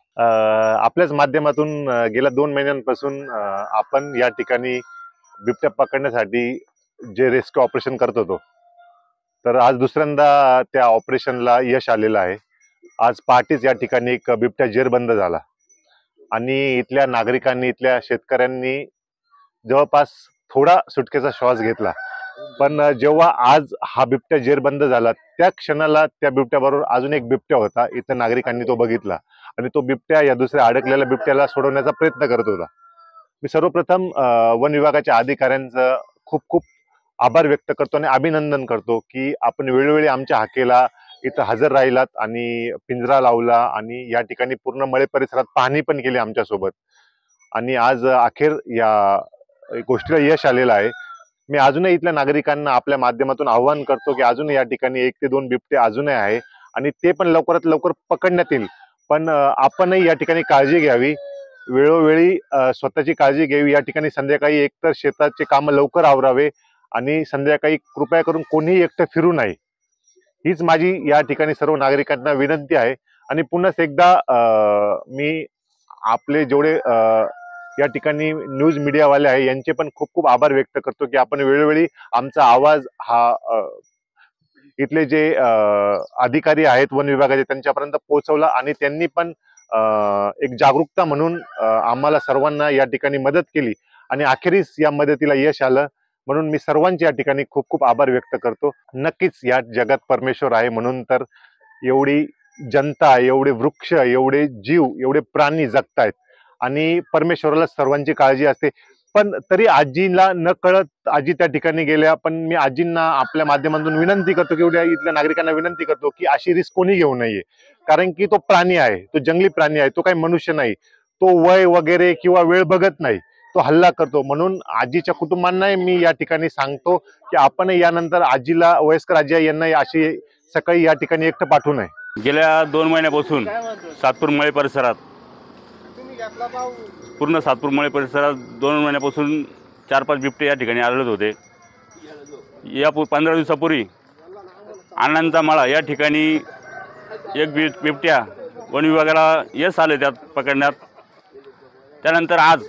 आपल्याच माध्यमातून गेल्या 2 महिन्यांपासून आपण या ठिकाणी बिबट्या पकडण्यासाठी जे रेस्क्यू ऑपरेशन करत होतो, तर आज दुसऱ्यांदा त्या ऑपरेशनला यश आलेलं आहे। आज पहाटेच या ठिकाणी एक बिबट्या जेरबंद झाला आणि इथल्या नागरिकांनी, इथल्या शेतकऱ्यांनी जवळपास थोडा सुटकेचा श्वास घेतला। पण जेव्हा आज हा बिबट्या जेरबंद झाला त्या क्षणाला त्या बिबट्याबरोबर अजून एक बिबट्या होता, इथं नागरिकांनी तो बघितला आणि तो बिबट्या या दुसऱ्या अडकलेल्या बिबट्याला सोडवण्याचा प्रयत्न करत होता। मी सर्वप्रथम वन विभागाच्या अधिकाऱ्यांचं खूप खूप आभार व्यक्त करतो आणि अभिनंदन करतो की आपण वेळोवेळी आमच्या हाकेला इथं हजर राहिलात आणि पिंजरा लावला आणि या ठिकाणी पूर्ण मळे परिसरात पाहणी पण केली आमच्यासोबत आणि आज अखेर या गोष्टीला यश आलेलं आहे। मी अजूनही इथल्या नागरिकांना आपल्या माध्यमातून आव्हान करतो की अजून या ठिकाणी 1 ते 2 बिबटे अजूनही आहे आणि ते पण लवकरात लवकर पकडण्यात येईल। पण आपणही या ठिकाणी काळजी घ्यावी, वेळोवेळी स्वतःची काळजी घ्यावी। या ठिकाणी संध्याकाळी एकतर शेताचे कामं लवकर आवरावे आणि संध्याकाळी कृपया करून कोणीही एकटं फिरू नये, हीच माझी या ठिकाणी सर्व नागरिकांना विनंती आहे। आणि पुन्हा एकदा मी आपले जेवढे या ठिकाणी न्यूज मीडियावाले आहे यांचे पण खूप खूप आभार व्यक्त करतो की आपण वेळोवेळी आमचा आवाज हा इथले जे अधिकारी आहेत वन विभागाचे त्यांच्यापर्यंत पोहोचवला आणि त्यांनी पण एक जागरूकता म्हणून आम्हाला सर्वांना या ठिकाणी मदत केली आणि अखेरीस या मदतीला यश आलं। म्हणून मी सर्वांचे या ठिकाणी खूप खूप आभार व्यक्त करतो। नक्कीच या जगात परमेश्वर आहे म्हणून तर एवढी जनता, एवढे वृक्ष, एवढे जीव, एवढे प्राणी जगतायत आणि परमेश्वराला सर्वांची काळजी असते। पण तरी आजीला न कळत आजी त्या ठिकाणी गेल्या, पण मी आजींना आपल्या माध्यमातून विनंती करतो की इथल्या नागरिकांना विनंती करतो की अशी रिस्क कोणी घेऊ नये, कारण की तो प्राणी आहे, तो जंगली प्राणी आहे, तो काही मनुष्य नाही, तो वय वगैरे किंवा वेळ बघत नाही, तो हल्ला करतो। म्हणून आजीच्या कुटुंबांनाही मी या ठिकाणी सांगतो की आपण यानंतर आजीला, वयस्कर आजी यांना अशी सकाळी या ठिकाणी एकटं पाठवू नये। गेल्या 2 महिन्यापासून सातपूर मळे परिसरात, पूर्ण सातपूर मळे परिसरात 2 महिन्यापासून 4-5 बिबटे या ठिकाणी आढळत होते। या 15 दिवसापूर्वी अण्णांचा मळा या ठिकाणी एक बिबट्या वन विभागाला यश आले त्यात पकडण्यात। त्यानंतर आज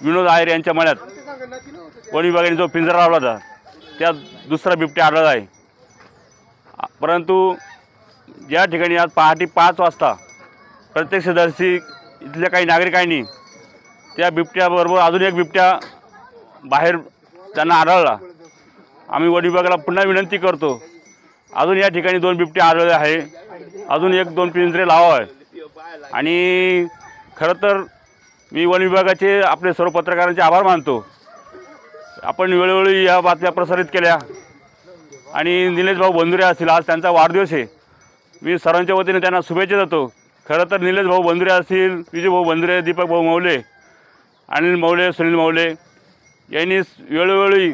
विनोद आयर यांच्या मळ्यात वन विभागाने जो पिंजरा लावला होता त्यात दुसरा बिबट्या आढळला आहे। परंतु या ठिकाणी आज पहाटे 5 वाजता प्रत्यक्षदर्शी इथल्या काही नागरिकांनी त्या बिबट्याबरोबर अजून एक बिबट्या बाहेर त्यांना आढळला। आम्ही वन विभागाला पुन्हा विनंती करतो, अजून या ठिकाणी 2 बिबटे आढळले आहे, अजून 1-2 पिंजरे लावावे आणि खरं तर मी वन विभागाचे आपले सर्व पत्रकारांचे आभार मानतो. आपण वेळोवेळी या बातम्या प्रसारित केल्या आणि निलेश भाऊ बंधुरे असतील, आज त्यांचा वाढदिवस आहे. मी सर्वांच्या वतीने त्यांना शुभेच्छा देतो. खरं तर निलेश भाऊ बंधुरे असतील, विजय भाऊ बंधुरे, दीपक भाऊ मौले, अनिल मौले, सुनील मौले यांनी वेळोवेळी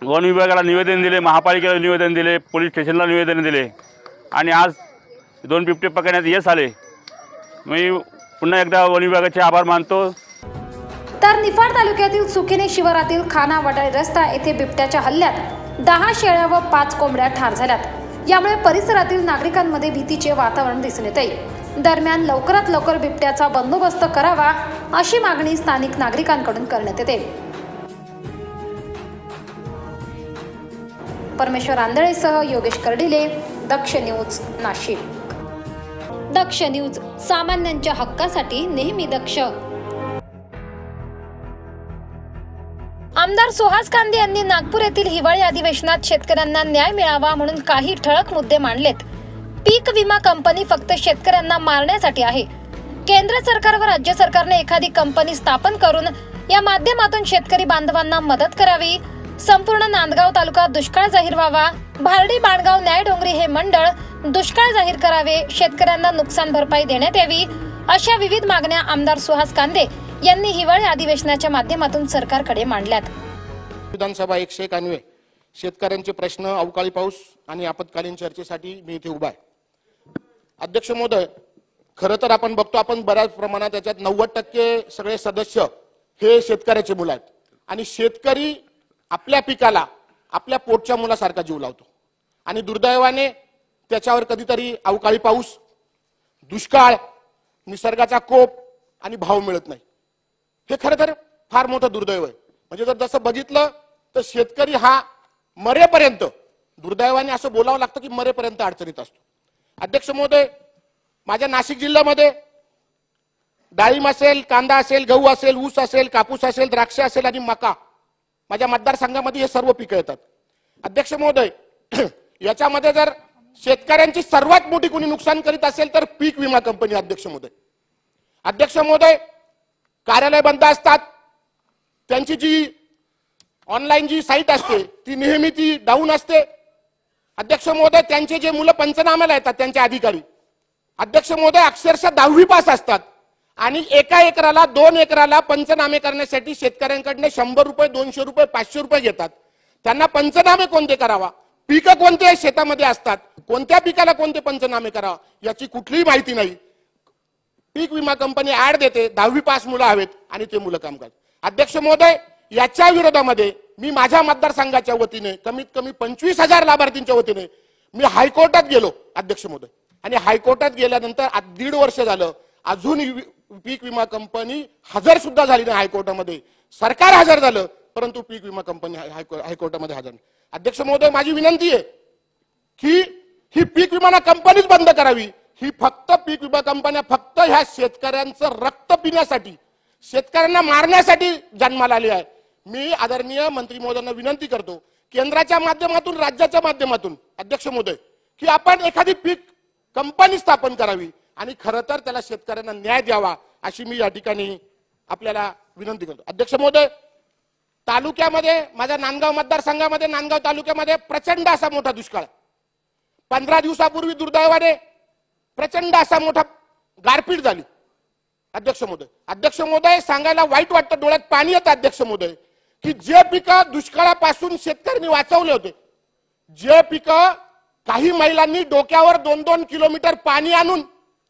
वन विभागाला निवेदन दिले, महापालिकेला निवेदन दिले, पोलीस स्टेशनला निवेदन दिले आणि आज 2 बिबटे पकडण्यात यश आले. मी पुन्हा एकदा वन विभागाचे आभार मानतो. तर निफाड तालुक्यातील सुकिने शिवारातील खाना वटाळी रस्ता येथे बिबट्याच्या हल्ल्यात 10 शेळ्या व 5 कोंबड्या ठार झाल्यात. यामुळे परिसरातील नागरिकांमध्ये भीतीचे वातावरण दिसून येते. दरम्यान लवकरात लवकर बिबट्याचा बंदोबस्त करावा अशी मागणी स्थानिक नागरिकांकडून करण्यात येते. परमेश्वर आंधळेसह योगेश कर्डिले, दक्ष न्यूज, नाशिक. दक्ष न्यूज, सामान्यांच्या हक्कासाठी नेहमी दक्ष. आमदार सुहास कांदे यांनी नागपूर येथील हिवाळी अधिवेशनात शेतकऱ्यांना न्याय मिळावा म्हणून काही ठळक मुद्दे मांडलेत. पीक विमा कंपनी फक्त शेतकऱ्यांना मारण्यासाठी आहे. केंद्र सरकार व राज्य सरकारने एखादी कंपनी स्थापन करून या माध्यमातून शेतकरी बांधवांना मदत करावी. संपूर्ण नांदगाव तालुका दुष्काळ जाहीर व्हावा. भारडी, बाणगाव, न्यायडोंगरी हे मंडळ दुष्काळ जाहीर करावे. शेतकऱ्यांना नुकसान भरपाई देण्यात यावी. अशा विविध मागण्या आमदार सुहास कांदे यांनी हिवाळी अधिवेशनाच्या माध्यमातून सरकारकडे मांडल्यात. विधानसभा 191 शेतकऱ्यांचे प्रश्न, अवकाळी पाऊस आणि आपत्कालीन चर्चेसाठी मी इथे उभा आहे. अध्यक्ष महोदय, खरं तर आपण बघतो, आपण बऱ्याच प्रमाणात त्याच्यात 90% सगळे सदस्य हे शेतकऱ्याचे मुलं आहेत आणि शेतकरी आपल्या पिकाला आपल्या पोटच्या मुलासारखा जीव लावतो आणि दुर्दैवाने त्याच्यावर कधीतरी अवकाळी पाऊस, दुष्काळ, निसर्गाचा कोप आणि भाव मिळत नाही. हे खरं तर फार मोठं दुर्दैव आहे. म्हणजे जर जसं बघितलं तर शेतकरी हा मरेपर्यंत, दुर्दैवाने असं बोलावं लागतं की मरेपर्यंत अडचणीत असतो. अध्यक्ष महोदय, माझ्या नाशिक जिल्ह्यामध्ये डाळिंब असेल, कांदा असेल, गहू असेल, ऊस असेल, कापूस असेल, द्राक्ष असेल आणि मका, माझ्या मतदारसंघामध्ये हे सर्व पिकं येतात. अध्यक्ष महोदय, याच्यामध्ये जर शेतकऱ्यांची सर्वात मोठी कोणी नुकसान करीत असेल तर पीक विमा कंपनी. अध्यक्ष महोदय, कार्यालय बंद असतात, त्यांची जी ऑनलाईन जी साईट असते ती नेहमी ती डाऊन असते. अध्यक्ष महोदय, त्यांचे जे मुलं पंचनाम्याला येतात त्यांचे अधिकारी, अध्यक्ष महोदय, अक्षरशः 10वी पास असतात आणि 1 एकराला 2 एकराला पंचनामे करण्यासाठी शेतकऱ्यांकडून 100 रुपये, 200 रुपये, 500 रुपये घेतात. त्यांना पंचनामे कोणते करावा, पिकं कोणते शेतामध्ये असतात, कोणत्या पिकाला कोणते पंचनामे करावा याची कुठलीही माहिती नाही. पीक विमा कंपनी ऍड देते, 10वी पास मुलं हवेत आणि ते मुलं काम करतात. अध्यक्ष महोदय, याच्या विरोधामध्ये मी माझ्या मतदारसंघाच्या वतीने कमीत कमी 25,000 लाभार्थींच्या वतीने मी हायकोर्टात गेलो. अध्यक्ष महोदय, आणि हायकोर्टात गेल्यानंतर 1.5 वर्ष झालं, अजून पीक विमा कंपनी हजर सुद्धा झाली नाही हायकोर्टामध्ये. सरकार हजर झालं परंतु पीक विमा कंपनी हायकोर्टामध्ये हजर नाही. अध्यक्ष महोदय, माझी विनंती आहे की ही पीक विमा कंपनीच बंद करावी. ही फक्त पीक विमा कंपन्या फक्त ह्या शेतकऱ्यांचं रक्त पिण्यासाठी, शेतकऱ्यांना मारण्यासाठी जन्माला आली आहे. मी आदरणीय मंत्री महोदयांना विनंती करतो, केंद्राच्या माध्यमातून, राज्याच्या माध्यमातून, अध्यक्ष महोदय, की आपण एखादी पीक कंपनी स्थापन करावी आणि खरं तर त्याला शेतकऱ्यांना न्याय द्यावा अशी मी या ठिकाणी आपल्याला विनंती करतो. अध्यक्ष महोदय, तालुक्यामध्ये, माझ्या नांदगाव मतदारसंघामध्ये, नांदगाव तालुक्यामध्ये प्रचंड असा मोठा दुष्काळ. 15 दिवसापूर्वी दुर्दैवाने प्रचंड असा मोठा गारपीट झाली. अध्यक्ष महोदय, सांगायला वाईट वाटतं, डोळ्यात पाणी येतं. अध्यक्ष महोदय, की जे पिकं दुष्काळापासून शेतकऱ्यांनी वाचवले होते, जे पिकं काही महिलांनी डोक्यावर 2-2 किलोमीटर पाणी आणून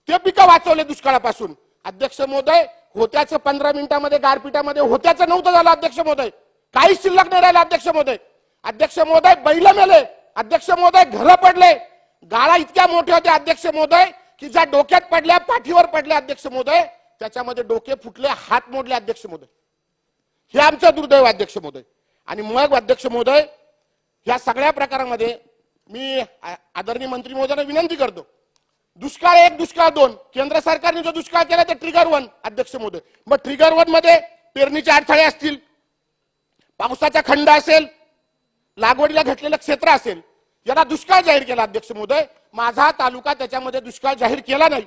ते पिकं वाचवले दुष्काळापासून. अध्यक्ष महोदय, होत्याचं 15 मिनिटांमध्ये गारपीटामध्ये होत्याचं नव्हतं झालं. अध्यक्ष महोदय, काहीच शिल्लक नाही राहिलं. अध्यक्ष महोदय, बैल मेले. अध्यक्ष महोदय, घरं पडले. गाळा इतक्या मोठ्या होत्या अध्यक्ष महोदय की ज्या डोक्यात पडल्या, पाठीवर पडल्या अध्यक्ष महोदय, त्याच्यामध्ये डोके फुटले, हात मोडले. अध्यक्ष महोदय, हे आमचं दुर्दैव अध्यक्ष महोदय. आणि मग अध्यक्ष महोदय, या सगळ्या प्रकारामध्ये मी आदरणीय मंत्री महोदयांना विनंती करतो, दुष्काळ 1, दुष्काळ 2, केंद्र सरकारने जो दुष्काळ केला ते ट्रिगर 1. अध्यक्ष महोदय, मग ट्रिगर 1 मध्ये पेरणीचे अडथळे असतील, पावसाचा खंड असेल, लागवडीला घटलेलं क्षेत्र असेल, याला दुष्काळ जाहीर केला. अध्यक्ष महोदय, माझा तालुका त्याच्यामध्ये दुष्काळ जाहीर केला नाही.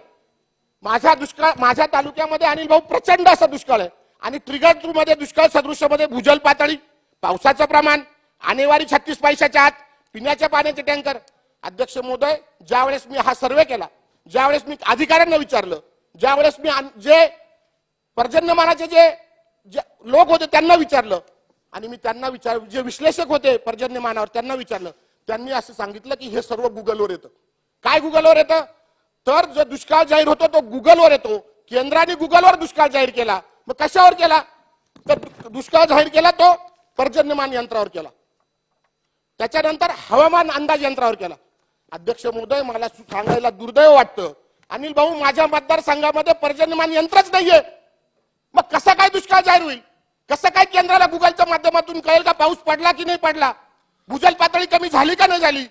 माझ्या तालुक्यामध्ये अनिल भाऊ प्रचंड असा दुष्काळ आहे आणि ट्रिगर 2 मध्ये दुष्काळ सदृश्यमध्ये भूजल पातळी, पावसाचं प्रमाण, आणेवारी 36 पैशाच्या आत, पिण्याच्या पाण्याचे टँकर. अध्यक्ष महोदय, ज्यावेळेस मी हा सर्वे केला, ज्यावेळेस मी अधिकाऱ्यांना विचारलं, ज्यावेळेस मी जे पर्जन्यमानाचे जे लोक होते त्यांना विचारलं आणि मी त्यांना जे विश्लेषक होते पर्जन्यमानावर त्यांना विचारलं, त्यांनी असं सांगितलं की हे सर्व गुगलवर येतं. काय गुगलवर येतं? तर जो दुष्काळ जाहीर होतो तो गुगलवर येतो. केंद्राने गुगलवर दुष्काळ जाहीर केला. मग कशावर केला? तर दुष्काळ जाहीर केला तो पर्जन्यमान यंत्रावर केला, त्याच्यानंतर हवामान अंदाज यंत्रावर केला. अध्यक्ष महोदय, मला सांगायला दुर्दैव वाटतं, अनिल भाऊ, माझ्या मतदारसंघामध्ये पर्जन्यमान यंत्रच नाहीये. मग कसा काय दुष्काळ जाहीर होईल? कसं काय केंद्राला गुगलच्या माध्यमातून कळेल का पाऊस पडला की नाही पडला, भूजल पातळी कमी झाली का नाही झाली?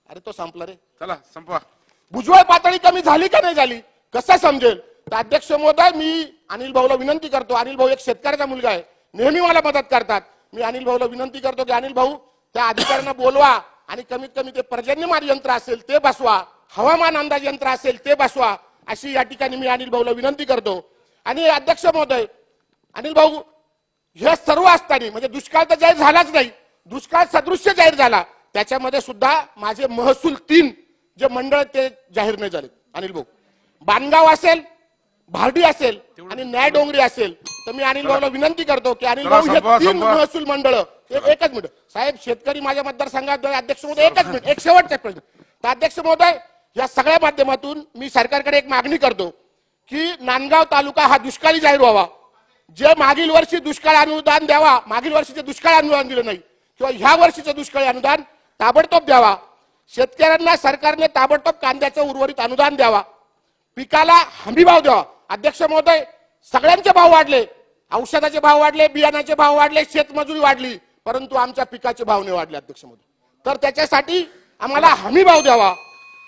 अरे तो संपला रे, चला संपवा. भूजल पातळी कमी झाली का नाही झाली कसं समजेल? तर अध्यक्ष महोदय, मी अनिल भाऊला विनंती करतो, अनिल भाऊ एक शेतकऱ्याचा मुलगा आहे, नेहमी मला मदत करतात. मी अनिल भाऊला विनंती करतो की अनिल भाऊ, त्या अधिकाऱ्यांना बोलवा आणि कमीत कमी ते पर्जन्यमान यंत्र असेल ते बसवा, हवामान अंदाज यंत्र असेल ते बसवा, अशी या ठिकाणी मी अनिल भाऊला विनंती करतो. आणि अध्यक्ष महोदय, अनिल भाऊ, हे सर्व असताना म्हणजे दुष्काळ तर जाहीर झालाच नाही, दुष्काळ सदृश्य जाहीर झाला, त्याच्यामध्ये सुद्धा माझे महसूल 3 जे मंडळ ते जाहीर नाही झाले. अनिल भाऊ, बाणगाव असेल, भारडी असेल आणि न्याय डोंगरी असेल, तर मी अनिल भाऊला विनंती करतो की अनिल भाऊ हे 3 महसूल मंडळ. एकच मिनिट साहेब, शेतकरी माझ्या मतदारसंघात, अध्यक्ष महोदय एकच मिनिट, एक शेवटचा प्रश्न. तर अध्यक्ष महोदय, या सगळ्या माध्यमातून मी सरकारकडे एक मागणी करतो की नांदगाव तालुका हा दुष्काळी जाहीर व्हावा. जे मागील वर्षी दुष्काळ अनुदान द्यावा, मागील वर्षीचे दुष्काळ अनुदान दिलं नाही किंवा ह्या वर्षीचं दुष्काळी अनुदान ताबडतोब द्यावा. शेतकऱ्यांना सरकारने ताबडतोब कांद्याचं उर्वरित अनुदान द्यावा. पिकाला हमी भाव द्यावा. अध्यक्ष महोदय, सगळ्यांचे भाव वाढले, औषधाचे भाव वाढले, बियाणाचे भाव वाढले, शेतमजुरी वाढली, परंतु आमच्या पिकाचे भाव नाही वाढले. अध्यक्ष महोदय, तर त्याच्यासाठी आम्हाला हमी भाव द्यावा.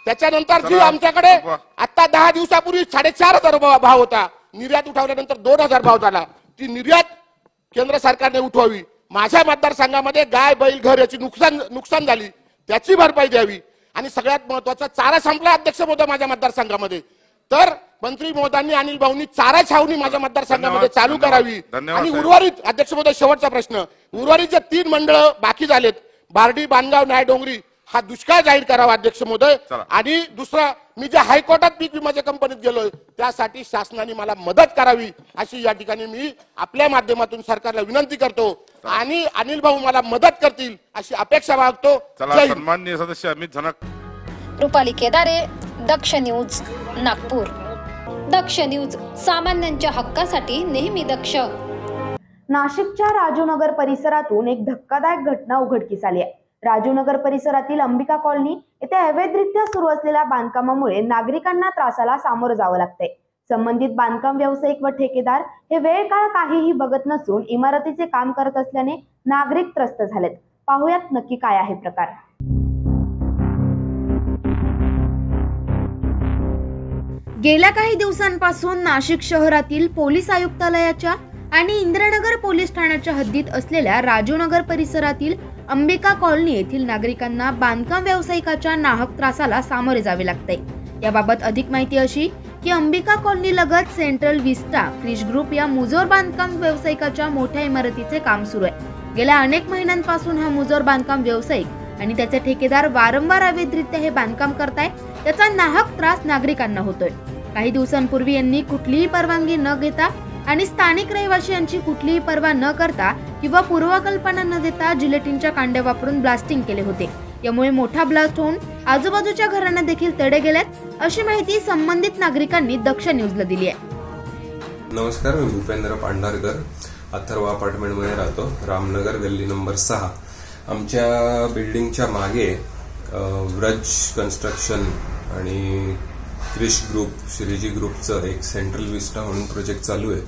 त्याच्यानंतर जी आमच्याकडे आता 10 दिवसापूर्वी 4,500 भाव होता, निर्यात उठवल्यानंतर 2,000 भाव झाला, ती निर्यात केंद्र सरकारने उठवावी. माझ्या मतदारसंघामध्ये गाय, बैल, घर याची नुकसान झाली, त्याची भरपाई द्यावी. आणि सगळ्यात महत्वाचा, चारा संपला अध्यक्ष महोदय माझ्या मतदारसंघामध्ये, तर मंत्री महोदयांनी अनिल भाऊंनी चारा छावणी माझ्या मतदारसंघामध्ये चालू करावी. आणि उर्वरित, अध्यक्ष महोदय शेवटचा प्रश्न, उर्वरित जे 3 मंडळ बाकी झालेत, बार्डी, बाणगाव, न्याय डोंगरी, हा दुष्काळ जाहीर करावा अध्यक्ष महोदय. आणि दुसरं, मी जे हायकोर्टात पीक विमाच्या कंपनीत गेलोय त्यासाठी शासनाने मला मदत करावी, अशी या ठिकाणी मी आपल्या माध्यमातून सरकारला विनंती करतो आणि अनिल भाऊ मला मदत करतील अशी अपेक्षा बाळगतो. सन्माननीय सदस्य अमित झनक. रुपाली केदारे, दक्ष न्यूज, नागपूर. दक्ष न्यूज, सामान्यांच्या हक्कासाठी नेहमी दक्ष. नाशिकच्या राजूनगर परिसरातून एक धक्कादायक घटना उघडकीस आली आहे. राजूनगर परिसरातील अंबिका कॉलनी येथे अवैधरित्या सुरू असलेल्या बांधकामामुळे नागरिकांना त्रासाला सामोरं जावं लागतंय. संबंधित बांधकाम व्यावसायिक व ठेकेदार हे वेळ काळ काहीही बघत नसून इमारतीचे काम करत असल्याने नागरिक त्रस्त झालेत. पाहुयात नक्की काय आहे प्रकार. गेल्या काही दिवसांपासून नाशिक शहरातील पोलीस आयुक्तालयाच्या आणि इंद्रनगर पोलीस ठाण्याच्या हद्दीत असलेल्या राजूनगर परिसरातील अंबिका कॉलनी येथील नागरिकांना बांधकाम व्यावसायिकाच्या नाहक त्रासाला सामोरे जावे लागते. याबाबत अधिक माहिती अशी की अंबिका कॉलनी लगत सेंट्रल विस्टा क्रिश ग्रुप या मुजोर बांधकाम व्यावसायिकाच्या मोठ्या इमारतीचे काम सुरू आहे. गेल्या अनेक महिन्यांपासून हा मुजोर बांधकाम व्यावसायिक आणि त्याचे ठेकेदार वारंवार अवैधरित्या हे बांधकाम करताय. त्याचा नाहक त्रास नागरिकांना होतोय. काही दिवसांपूर्वी यांनी कुठलीही परवानगी न घेता आणि स्थानिक रहिवासी यांची कुठलीही पर्वा न करता किंवा पूर्वकल्पना न देता जिलेटिनच्या कांड्या वापरून ब्लास्टिंग केले होते. यामुळे मोठा ब्लास्ट होऊन आजूबाजूच्या घरांना देखील तडे गेलेत, अशी माहिती संबंधित नागरिकांनी दक्ष न्यूजला दिली आहे. नमस्कार, मी भूपेंद्र पांढारकर, अथर्व अपार्टमेंटमध्ये राहतो, रामनगर गल्ली नंबर 6. आमच्या बिल्डिंगच्या मागे व्रज कन्स्ट्रक्शन आणि क्रिश ग्रुप, श्रीजी ग्रुपचं एक सेंट्रल विस्टा म्हणून प्रोजेक्ट चालू आहे.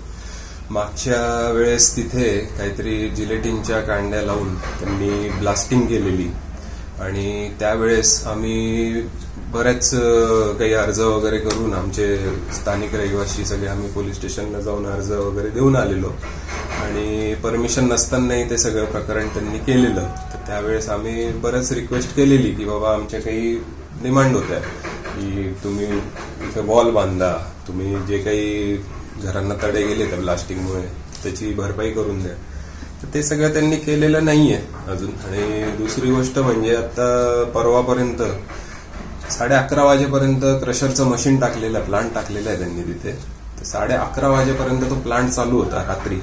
मागच्या वेळेस तिथे काहीतरी जिलेटिनच्या कांड्या लावून त्यांनी ब्लास्टिंग केलेली आणि त्यावेळेस आम्ही बरेच काही अर्ज वगैरे करून आमचे स्थानिक रहिवासी सगळे आम्ही पोलीस स्टेशनला जाऊन अर्ज वगैरे देऊन आलेलो आणि परमिशन नसतानाही ते सगळं प्रकरण त्यांनी केलेलं. तर त्यावेळेस आम्ही बरेच रिक्वेस्ट केलेली की बाबा आमच्या काही डिमांड होत्या की तुम्ही इथे वॉल बांधा, तुम्ही जे काही घरांना तडे गेले त्या ब्लास्टिंगमुळे त्याची भरपाई करून द्या. तर ते सगळं त्यांनी केलेलं नाहीये अजून. आणि दुसरी गोष्ट म्हणजे आता परवापर्यंत 11:30 वाजेपर्यंत क्रशरचं मशीन टाकलेलं, प्लांट टाकलेलं आहे त्यांनी तिथे. तर 11:30 वाजेपर्यंत तो प्लांट चालू होता रात्री.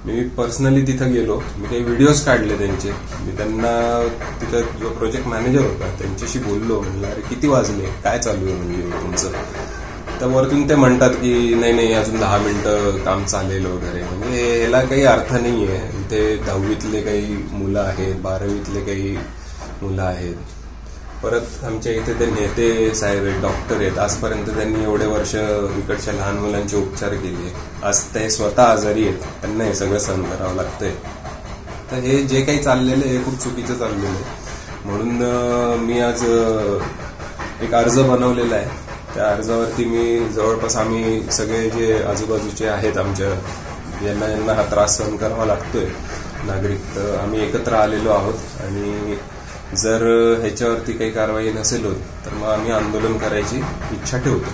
मी पर्सनली तिथं गेलो, मी काही व्हिडिओज काढले त्यांचे. मी त्यांना तिथं जो प्रोजेक्ट मॅनेजर होता त्यांच्याशी बोललो, म्हणलं अरे किती वाजले, काय चालू आहे म्हणजे तुमचं. तर वरतून ते म्हणतात की नाही अजून 10 मिनिटं काम चालेल वगैरे. म्हणजे याला काही अर्थ नाहीये. इथे 10वीतले काही मुलं आहेत, 12वीतले काही मुलं आहेत. परत आमच्या इथे ते नेते साहेब आहेत, डॉक्टर आहेत. आजपर्यंत त्यांनी एवढे वर्ष इकडच्या लहान मुलांचे उपचार केले. आज ते स्वतः आजारी आहेत, त्यांना हे सगळं सहन करावं लागतंय. तर हे जे काही चाललेलं आहे हे खूप चुकीचं चाललेलं आहे. म्हणून मी आज एक अर्ज बनवलेला आहे. त्या अर्जावरती मी जवळपास आम्ही सगळे जे आजूबाजूचे आहेत आमच्या, यांना हा त्रास सहन करावा लागतोय नागरिक, तर आम्ही एकत्र आलेलो आहोत. आणि जर ह्याच्यावरती काही कारवाई नसेल होत तर मग आम्ही आंदोलन करायची इच्छा ठेवतो.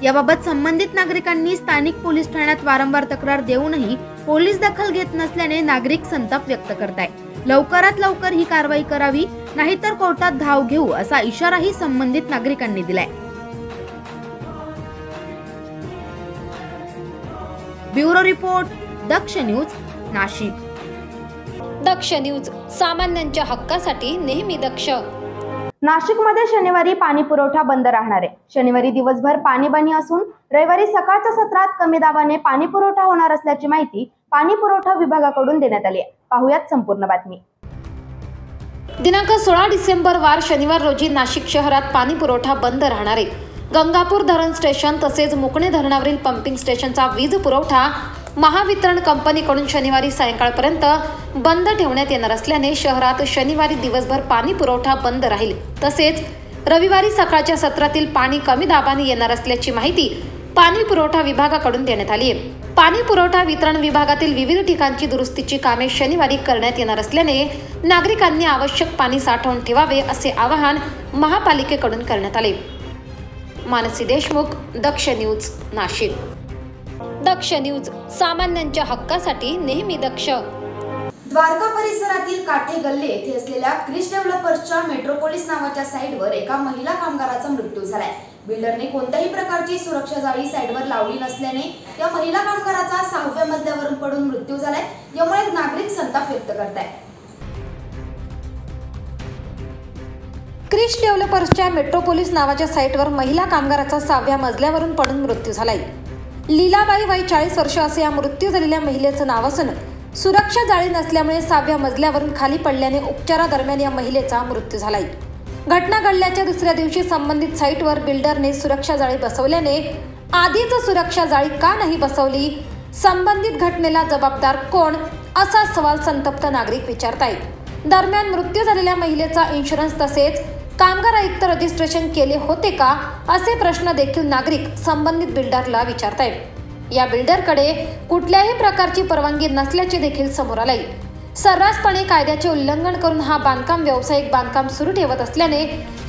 याबाबत संबंधित नागरिकांनी स्थानिक पोलीस ठाण्यात वारंवार तक्रार देऊनही पोलीस दखल घेत नसल्याने नागरिक संताप व्यक्त करतायत. लवकरात लवकर ही कारवाई करावी, नाहीतर कोर्टात धाव घेऊ असा इशाराही संबंधित नागरिकांनी दिलाय. ब्युरो रिपोर्ट, दक्ष न्यूज, नाशिक. दक्ष न्यूज, सामान्यांच्या हक्कासाठी नेहमी दक्ष. नाशिकमध्ये शनिवारी पाणी पुरवठा बंद राहणार आहे. शनिवारी दिवसभर पाणीबाणी असून रविवारी सकाळच्या सत्रात कमी दाबाने पाणी पुरवठा होणार असल्याची माहिती पाणी पुरवठा विभागाकडून देण्यात आली आहे. पाहुयात संपूर्ण बातमी. दिनांक 16 डिसेंबर वार शनिवार रोजी नाशिक शहरात पाणी पुरवठा बंद राहणार आहे. गंगापूर धरण स्टेशन तसेच मुकणे धरणावरील पंपिंग स्टेशनचा वीज पुरवठा महावितरण कंपनीकडून शनिवारी सायंकाळपर्यंत बंद ठेवण्यात येणार असल्याने शहरात शनिवारी दिवसभर पाणी पुरवठा बंद राहील. तसेच रविवारी सकाळच्या सत्रातील पाणी कमी दाबाने येणार असल्याची माहिती पाणी पुरवठा विभागाकडून देण्यात आली आहे. पाणी पुरवठा वितरण विभागातील विविध ठिकाणची दुरुस्तीची कामे शनिवारी करण्यात येणार असल्याने नागरिकांनी आवश्यक पाणी साठवून ठेवावे असे आवाहन महापालिकेकडून करण्यात आले. मानसी देशमुख, दक्ष न्यूज, नाशिक. दक्ष न्यूज, सामान्यांच्या हक्कासाठी नेहमी दक्ष. द्वारका परिसरातील काठे गल्ले येथे असलेल्या क्रिस डेव्हलपर्सच्या मेट्रोपोलिस नावाच्या साईटवर एका महिला कामगाराचा मृत्यू झालाय. बिल्डरने कोणत्याही प्रकारची सुरक्षा जाळी साईटवर लावली नसल्याने या महिला कामगाराचा 6व्या मजल्यावरून पडून मृत्यू झालाय. यामुळे नागरिक संताप व्यक्त करतायत. क्रिस डेव्हलपर्सच्या मेट्रोपोलिस नावाच्या साईटवर महिला कामगाराचा 6व्या मजल्यावरून पडून मृत्यू झालाय. लीलाबाई वय 40 वर्ष असे या मृत्यू झालेल्या महिलेचं नाव असून सुरक्षा जाळी नसल्यामुळे 6व्या मजल्यावरून खाली पडल्याने उपचारादरम्यान या महिलेचा मृत्यू झालाय. घटना घडल्याच्या दुसऱ्या दिवशी संबंधित साईटवर बिल्डरने सुरक्षा जाळी बसवल्याने आधीच सुरक्षा जाळी का नाही बसवली, संबंधित घटनेला जबाबदार कोण, असा सवाल संतप्त नागरिक विचारतायत. दरम्यान मृत्यू झालेल्या महिलेचा इन्शुरन्स तसेच कामगार आयुक्त रजिस्ट्रेशन केले होते का, असे प्रश्न देखील नागरिक संबंधित बिल्डरला विचारतायत. या बिल्डरकडे कुठल्याही प्रकारची परवानगी नसल्याचे देखील समोर आले. सर्रासपणे कायद्याचे उल्लंघन करून हा बांधकाम व्यावसायिक बांधकाम सुरू ठेवत असल्याने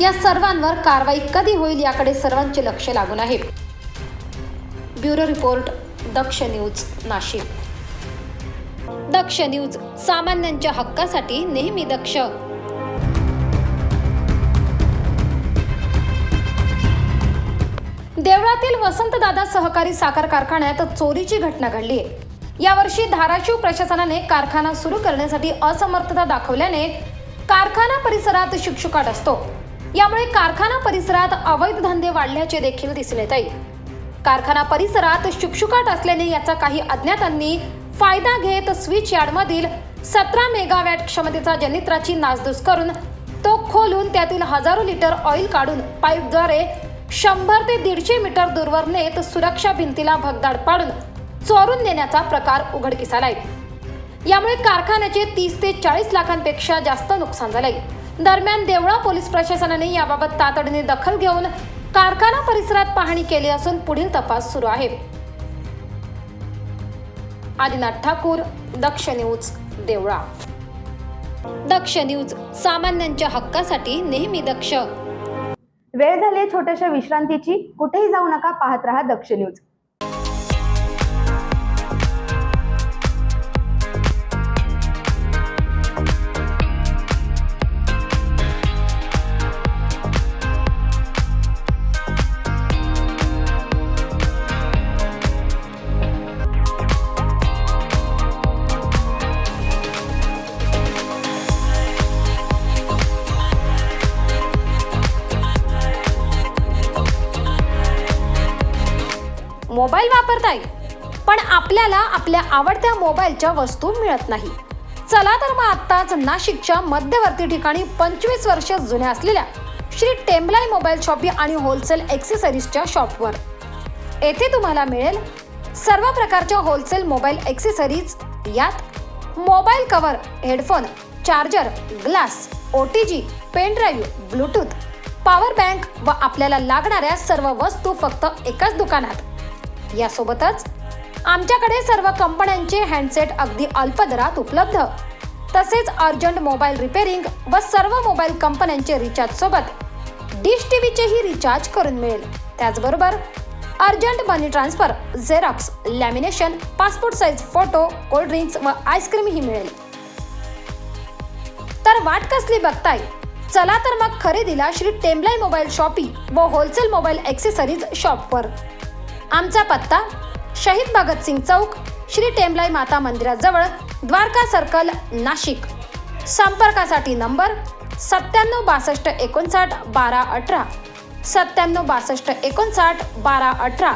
या सर्वांवर कारवाई कधी होईल याकडे सर्वांचे लक्ष लागून आहे. ब्युरो रिपोर्ट, दक्ष न्यूज, नाशिक. दक्ष न्यूज, सामान्यांच्या हक्कासाठी नेहमी दक्ष. देवळातील वसंतदादा सहकारी साखर कारखान्यात चोरीची घटना घडली आहे. यावर्षी धाराशिव प्रशासनाने कारखाना सुरू करण्यासाठी असमर्थता दाखवल्याने कारखाना परिसरात शुकशुकाट असतो. यामुळे कारखाना परिसरात अवैध धंदे वाढल्याचे देखील दिसून येत आहे. कारखाना परिसरात शुकशुकाट असल्याने याचा काही अज्ञातांनी फायदा घेत स्विच यार्डमधील 17 मेगावॅट क्षमतेचा जनित्राची नासधूस करून तो खोलून त्यातील हजारो लिटर ऑइल काढून पाईपद्वारे 100 ते 150 मीटर दूरवर नेत सुरक्षा भिंतीला भगदाड पाडून चोरून नेण्याचा प्रकार उघडकीस आलाय. यामुळे कारखान्याचे 30 ते 40 लाखांपेक्षा जास्त नुकसान झाले. दरम्यान देवळा पोलीस प्रशासनाने याबाबत तातडीने दखल घेऊन कारखाना परिसरात पाहणी केली असून पुढील तपास सुरू आहे. आदिनाथ ठाकूर, दक्ष न्यूज, देवळा. दक्ष न्यूज, सामान्यांच्या हक्कासाठी नेहमी दक्ष. वेळ झाली आहे छोट्याशा विश्रांतीची. कुठेही जाऊ नका, पाहत रहा दक्ष न्यूज. मोबाईल वापरताय पण आपल्याला आपल्या आवडत्या मोबाईलच्या वस्तू मिळत नाही. चला तर मग आत्ताच नाशिकच्या मध्यवर्ती ठिकाणी 25 वर्ष जुन्या असलेल्या श्री टेम्बलाई मोबाईल शॉपी आणि होलसेल एक्सेसरीजच्या शॉपवर. येथे तुम्हाला मिळेल सर्व प्रकारच्या होलसेल मोबाईल एक्सेसरीज. यात mobile cover, headphone, charger, glass, OTG, pen drive, Bluetooth, power bank व आपल्याला लागणाऱ्या सर्व वस्तू फक्त एकाच दुकानात. यासोबतच आमच्याकडे सर्व कंपन्यांचे हँडसेट अगदी अल्प दरात उपलब्ध. तसेच अर्जंट मोबाईल रिपेअरिंग व सर्व मोबाईल कंपन्यांचे रिचार्ज सोबत डिश टीव्हीचेही रिचार्ज करून मिळेल. त्याचबरोबर urgent money transfer, xerox, lamination, passport size photo, cold drinks व आईस्क्रीमही मिळेल. तर वाट कसली बघताय? चला तर मग खरेदीला श्री टेम्बलाई मोबाईल शॉपी व होलसेल मोबाईल एक्सेसरीज शॉपवर. आमचा पत्ता शहीद भगतसिंग चौक, श्री टेम्बलाई माता मंदिराजवळ, द्वारका सर्कल, नाशिक. संपर्कासाठी नंबर 97 62 59 12 18, 97 62 59 12 18.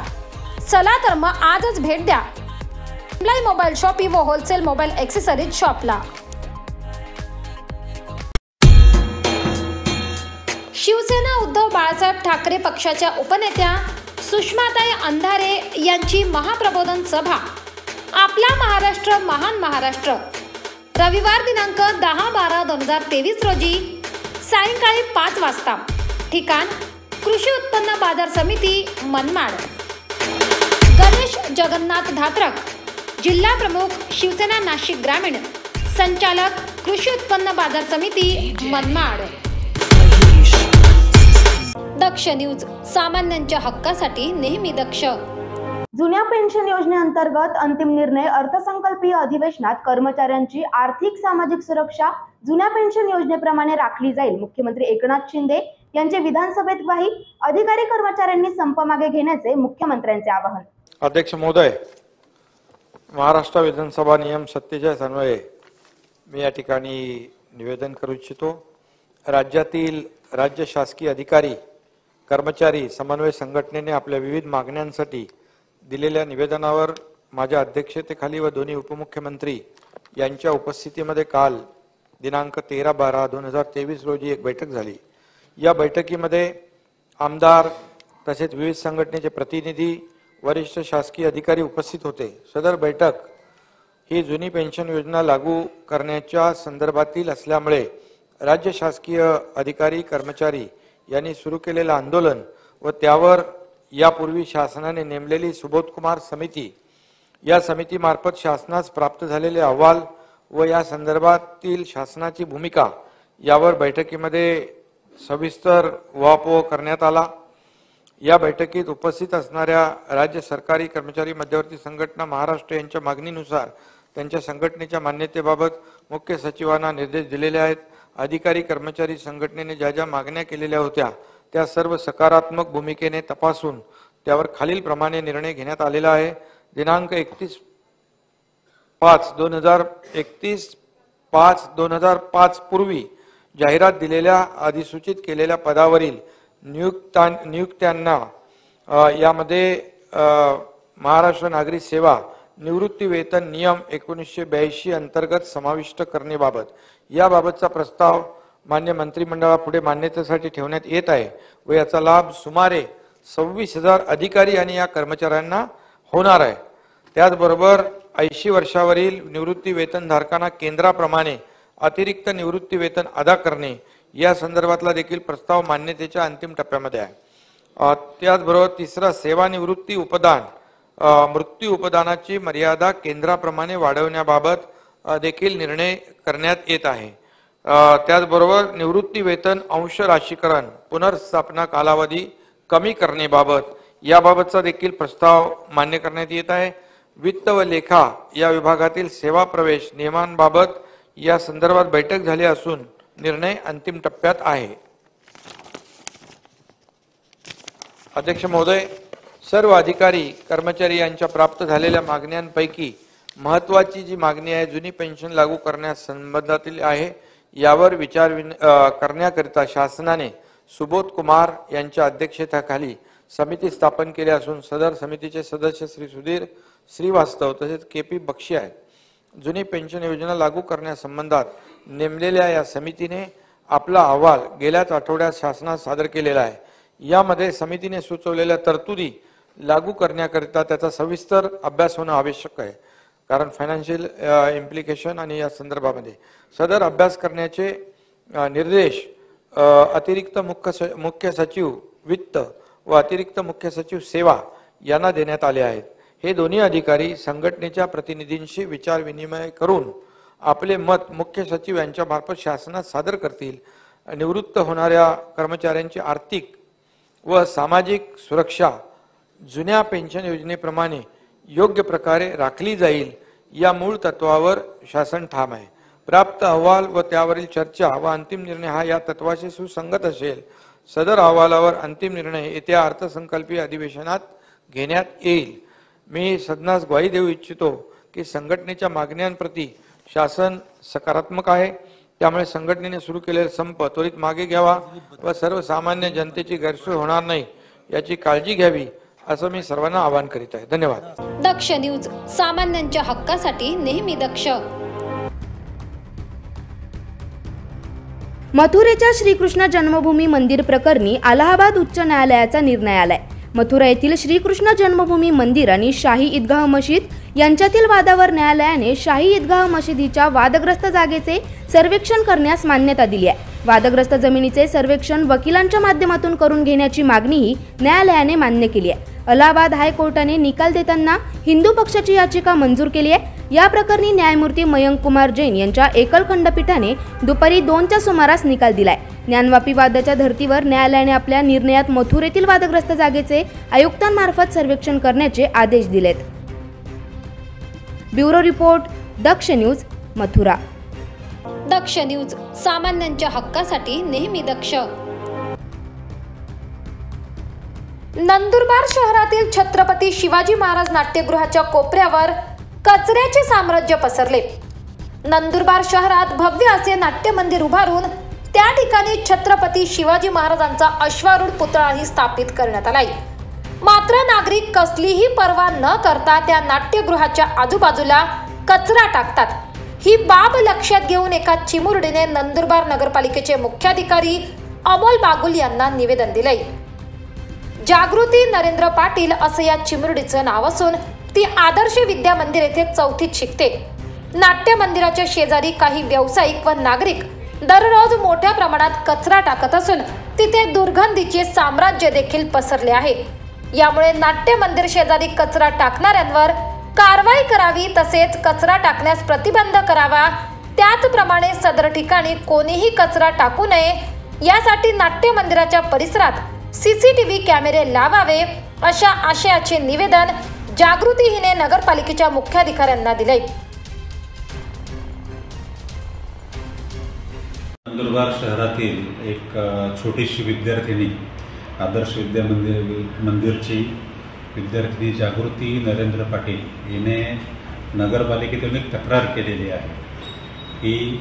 चला तर मग आजच भेट द्या टेम्बलाई मोबाईल शॉपी व होलसेल मोबाईल एक्सेसरीज शॉपला. शिवसेना उद्धव बाळासाहेब ठाकरे पक्षाच्या उपनेत्या सुषमाताई अंधारे यांची महाप्रबोधन सभा आपला महाराष्ट्र महान महाराष्ट्र रविवार दिनांक 10/12/2023 रोजी सायंकाळी 5 वाजता. ठिकाण कृषी उत्पन्न बाजार समिती मनमाड. गणेश जगन्नाथ धात्रक, जिल्हा प्रमुख शिवसेना नाशिक ग्रामीण, संचालक कृषी उत्पन्न बाजार समिती मनमाड. दक्ष न्यूज, सामान्यांच्या हक्कासाठी नेहमी दक्ष. जुन्या पेन्शन योजनेअंतर्गत अंतिम निर्णय अर्थसंकल्पीय अधिवेशनात कर्मचाऱ्यांची आर्थिक सामाजिक सुरक्षा जुन्या पेन्शन योजनेप्रमाणे राखली जाईल. मुख्यमंत्री एकनाथ शिंदे यांचे विधानसभेत ग्वाही. अधिकारी कर्मचाऱ्यांनी संप मागे घेण्याचे मुख्यमंत्र्यांचे आवाहन. अध्यक्ष महोदय, महाराष्ट्र विधानसभा नियम 47 अन्वये मी या ठिकाणी निवेदन करू इच्छितो. राज्यातील राज्य शासकीय अधिकारी कर्मचारी समन्वय संघटनेने आपल्या विविध मागण्यांसाठी दिलेल्या निवेदनावर माझ्या अध्यक्षतेखाली व दोन्ही उपमुख्यमंत्री यांच्या उपस्थितीमध्ये काल दिनांक 13/12/2023 रोजी एक बैठक झाली. या बैठकीमध्ये आमदार तसेच विविध संघटनेचे प्रतिनिधी, वरिष्ठ शासकीय अधिकारी उपस्थित होते. सदर बैठक ही जुनी पेन्शन योजना लागू करण्याच्या संदर्भातील असल्यामुळे राज्य शासकीय अधिकारी कर्मचारी यांनी सुरू केलेलं आंदोलन व त्यावर यापूर्वी शासनाने नेमलेली सुबोधकुमार समिती, या समितीमार्फत शासनास प्राप्त झालेले अहवाल व या संदर्भातील शासनाची भूमिका यावर बैठकीमध्ये सविस्तर उहापोह करण्यात आला. या बैठकीत उपस्थित असणाऱ्या राज्य सरकारी कर्मचारी मध्यवर्ती संघटना महाराष्ट्र यांच्या मागणीनुसार त्यांच्या संघटनेच्या मान्यतेबाबत मुख्य सचिवांना निर्देश दिलेले आहेत. अधिकारी कर्मचारी संघटनेने ज्या ज्या मागण्या केलेल्या होत्या त्या सर्व सकारात्मक भूमिकेने तपासून त्यावर खालील प्रमाणे निर्णय घेण्यात आलेला आहे. दिनांक 31/5/2005 पूर्वी जाहिरात दिलेल्या अधिसूचित केलेल्या पदावरील नियुक्त्यांना यामध्ये महाराष्ट्र नागरी सेवा निवृत्ती वेतन नियम 1982 अंतर्गत समाविष्ट करण्याबाबत याबाबतचा प्रस्ताव मान्य मंत्रिमंडळापुढे मान्यतेसाठी ठेवण्यात येत आहे व याचा लाभ सुमारे 26,000 अधिकारी आणि या कर्मचाऱ्यांना होणार आहे. त्याचबरोबर 80 वर्षावरील निवृत्ती वेतनधारकांना केंद्राप्रमाणे अतिरिक्त निवृत्ती वेतन अदा करणे या संदर्भातला देखील प्रस्ताव मान्यतेच्या अंतिम टप्प्यामध्ये आहे. त्याचबरोबर तिसरा, सेवानिवृत्ती उपदान मृत्यू उपदानाची मर्यादा केंद्राप्रमाणे वाढवण्याबाबत देखील निर्णय करण्यात येत आहे. त्याचबरोबर निवृत्ती वेतन अंश राशीकरण पुनर्स्थापना कालावधी कमी करण्याबाबत याबाबतचा देखील प्रस्ताव मान्य करण्यात येत आहे। वित्त व लेखा या विभागातील सेवा प्रवेश नियमांबाबत या संदर्भात बैठक झाली असून निर्णय अंतिम टप्प्यात आहे। अध्यक्ष महोदय, सर्व अधिकारी कर्मचारी यांच्या प्राप्त झालेल्या मागण्यांपैकी महत्त्वाची जी मागणी आहे जुनी पेन्शन लागू करण्यास संबंधातील आहे, यावर विचार करण्याकरिता शासनाने सुबोध कुमार यांच्या अध्यक्षतेखाली समिती स्थापन केली असून सदर समितीचे सदस्य श्री सुधीर श्रीवास्तव तसेच केपी बक्षी आहेत। जुनी पेन्शन योजना लागू करण्यासंबंधात नेमलेल्या या समितीने आपला अहवाल गेल्याच आठवड्यात शासनास सादर केलेला आहे। यामध्ये समितीने सुचवलेल्या तरतुदी लागू करण्याकरिता त्याचा सविस्तर अभ्यास होणं आवश्यक आहे, कारण फायनान्शियल इम्प्लिकेशन आणि या संदर्भामध्ये सदर अभ्यास करण्याचे निर्देश अतिरिक्त मुख्य सचिव वित्त व अतिरिक्त मुख्य सचिव सेवा यांना देण्यात आले आहेत। हे दोन्ही अधिकारी संघटनेच्या प्रतिनिधींशी विचार विनिमय करून आपले मत मुख्य सचिव यांच्या मार्फत शासनात सादर करतील। निवृत्त होणाऱ्या कर्मचाऱ्यांची आर्थिक व सामाजिक सुरक्षा जुन्या पेन्शन योजनेप्रमाणे योग्य प्रकारे राखली जाईल या मूळ तत्वावर शासन ठाम आहे। प्राप्त अहवाल व त्यावरील चर्चा व अंतिम निर्णय हा या तत्वाशी सुसंगत असेल। सदर अहवालावर अंतिम निर्णय येत्या अर्थसंकल्पीय अधिवेशनात घेण्यात येईल। मी सदनास ग्वाही देऊ इच्छितो की संघटनेच्या मागण्यांप्रती शासन सकारात्मक आहे, त्यामुळे संघटनेने सुरू केलेला संप त्वरित मागे घ्यावा व सर्वसामान्य जनतेची गैरसोय होणार नाही याची काळजी घ्यावी असं मी सर्वांना आवाहन करीत आहे। धन्यवाद। दक्ष न्यूज, सामान्यांच्या हक्कासाठी नेहमी दक्ष। मथुरेच्या श्रीकृष्ण जन्मभूमी मंदिर प्रकरणी अलाहाबाद उच्च न्यायालयाचा निर्णय आलाय। मथुरा येथील श्रीकृष्ण जन्मभूमी मंदिर आणि शाही ईदगाह मशीद यांच्यातील वादावर न्यायालयाने शाही ईदगाह मशिदीच्या वादग्रस्त जागेचे सर्वेक्षण करण्यास मान्यता दिली आहे। वादग्रस्त जमिनीचे सर्वेक्षण वकिलांच्या माध्यमातून करून घेण्याची मागणीही न्यायालयाने मान्य केली आहे। अलाहाबाद हायकोर्टाने निकाल देताना हिंदू पक्षाची याचिका मंजूर केली आहे। या प्रकरणी न्यायमूर्ती मयंक कुमार जैन यांच्या एकल खंडपीठाने दुपारी 2च्या सुमारास निकाल दिलाय। ज्ञानवापी वादाच्या धर्तीवर न्यायालयाने आपल्या निर्णयात मथुरेतील वादग्रस्त जागेचे आयुक्तांमार्फत सर्वेक्षण करण्याचे आदेश दिलेत। ब्युरो रिपोर्ट, दक्ष न्यूज, मथुरा। दक्ष न्यूज, सामान्यांच्या हक्कासाठी नेहमी दक्ष। नंदुरबार शहरातील छत्रपती शिवाजी महाराज नाट्यगृहाच्या कोपऱ्यावर कचऱ्याचे साम्राज्य पसरले। नंदुरबार शहरात भव्य असे नाट्य मंदिर उभारून त्या ठिकाणी छत्रपती शिवाजी महाराजांचा अश्वारूढ पुतळाही स्थापित करण्यात आलाय। मात्र नागरिक कसलीही पर्वा न करता त्या नाट्यगृहाच्या आजूबाजूला कचरा टाकतात। ही बाब लक्षात घेऊन एका चिमुरडीने नंदुरबार नगरपालिकेचे मुख्याधिकारी अमोल बागुल यांना निवेदन दिले। जागृती नरेंद्र पाटील असं या चिमुरडीचं नाव असून ती आदर्श विद्या मंदिर येथे 4थीत शिकते। नाट्य मंदिराच्या शेजारी काही व्यावसायिक व नागरिक दररोज मोठ्या प्रमाणात कचरा टाकत असून तिथे दुर्गंधीचे साम्राज्य देखील पसरले आहे। यामुळे नाट्य मंदिर शेजारी कचरा टाकणाऱ्यांवर कारवाई करावी तसेच कचरा टाकण्यास प्रतिबंध करावा। त्याचप्रमाणे सदर ठिकाणी कोणीही कचरा टाकू नये यासाठी नाट्य मंदिराच्या परिसरात सीसीटीव्ही कॅमेरे लावावे अशा आशयाचे निवेदन जागृती हिने नगरपालिकेच्या मुख्याधिकाऱ्यांना दिले। नंदुरबार शहरातील एक छोटीशी विद्यार्थिनी आदर्श विद्या मंदिरची विद्यार्थिनी जागृती नरेंद्र पाटील हिने नगरपालिकेतून एक तक्रार केलेली आहे की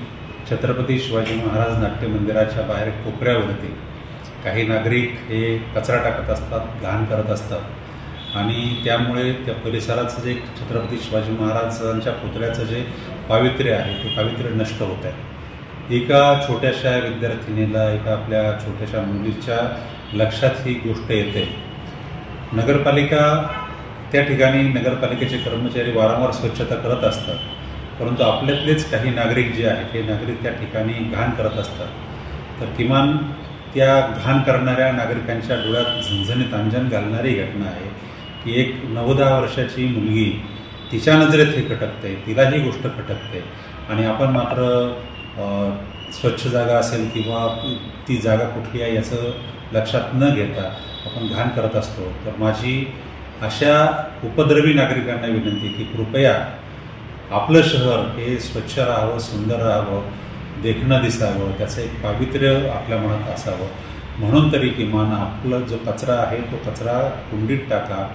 छत्रपती शिवाजी महाराज नाट्य मंदिराच्या बाहेर कोपऱ्यावरती काही नागरिक हे कचरा टाकत असतात, घाण करत असतात आणि त्यामुळे त्या परिसराचं जे छत्रपती शिवाजी महाराजांच्या पुतळ्याचं जे पावित्र्य आहे ते पावित्र्य नष्ट होत आहे। एका छोट्याशा विद्यार्थिनीला, एका आपल्या छोट्याशा मुलीच्या लक्षात ही गोष्ट येते। नगरपालिका त्या ठिकाणी नगरपालिकेचे कर्मचारी वारंवार स्वच्छता करत असतात, परंतु आपल्यातलेच काही नागरिक जे आहेत हे नागरिक त्या ठिकाणी घाण करत असतात। तर किमान त्या घाण करणाऱ्या नागरिकांच्या डोळ्यात झणझणीत अंजन घालणारी घटना आहे की एक 9-10 वर्षाची मुलगी तिच्या नजरेत हे खटकते, तिला ही गोष्ट खटकते आणि आपण मात्र स्वच्छ जागा असेल किंवा ती जागा कुठली आहे याचं लक्षात न घेता आपण घाण करत असतो. तर माझी अशा उपद्रवी नागरिकांना विनंती की कृपया आपलं शहर हे स्वच्छ राहावं, सुंदर राहावं, देखणं दिसावं, त्याचं एक पावित्र्य आपल्या मनात असावं. म्हणून तरी किमान आपला जो कचरा आहे तो कचरा कुंडीत टाका,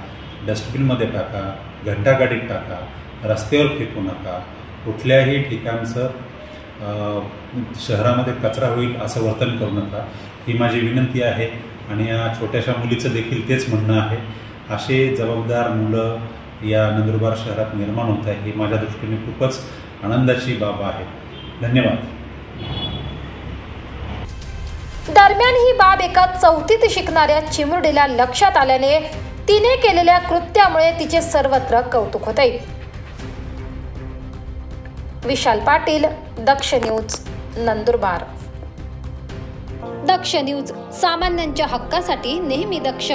डस्टबिनमध्ये टाका, घंटागाडीत टाका, रस्त्यावर फेकू नका. कुठल्याही ठिकाणचं शहरामध्ये कचरा होईल असं वर्तन करू नका, ही माझी विनंती आहे. आणि या छोट्याशा मुलीचं देखील तेच म्हणणं आहे. असे जबाबदार मुलं या नंदुरबार शहरात निर्माण होत आहे, ही माझ्या दृष्टीने खूपच आनंदाची बाब आहे. धन्यवाद. दरम्यान ही बाब एका 4थीत शिकणाऱ्या चिमुरडीला लक्षात आल्याने तिने केलेल्या कृत्यामुळे तिचे सर्वत्र कौतुक होते. विशाल पाटील, दक्ष न्यूज, नंदुरबार. दक्ष न्यूज, सामान्यांच्या हक्कासाठी नेहमी दक्ष.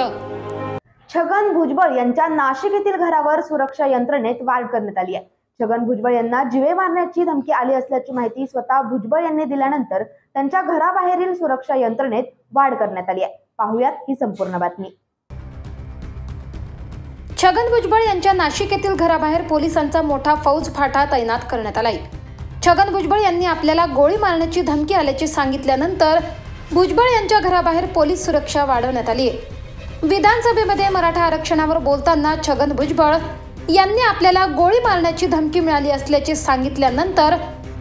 छगन भुजबळ यांच्या नाशिक येथील घरावर सुरक्षा यंत्रणेत वाढ करण्यात आली आहे. छगन भुजबळ यांना जीवे मारण्याची धमकी आली असल्याची माहिती स्वतः भुजबळ यांनी दिल्यानंतर त्यांच्या घराबाहेरील सुरक्षा यंत्रणेत वाढ करण्यात आली आहे. पाहुयात ही संपूर्ण बातमी. छगन भुजबळ यांच्या नाशिक येथील घराबाहेर पोलिसांचा मोठा फौज फाटा तैनात करण्यात आलाय. छगन भुजबळ यांनी आपल्याला गोळी मारण्याची धमकी आल्याचे सांगितल्यानंतर भुजबळ यांच्या घराबाहेर पोलीस सुरक्षा वाढवण्यात आली आहे. विधानसभेमध्ये मराठा आरक्षणावर बोलताना छगन भुजबळ यांनी आपल्याला गोळी मारण्याची धमकी मिळाली असल्याचे सांगितल्यानंतर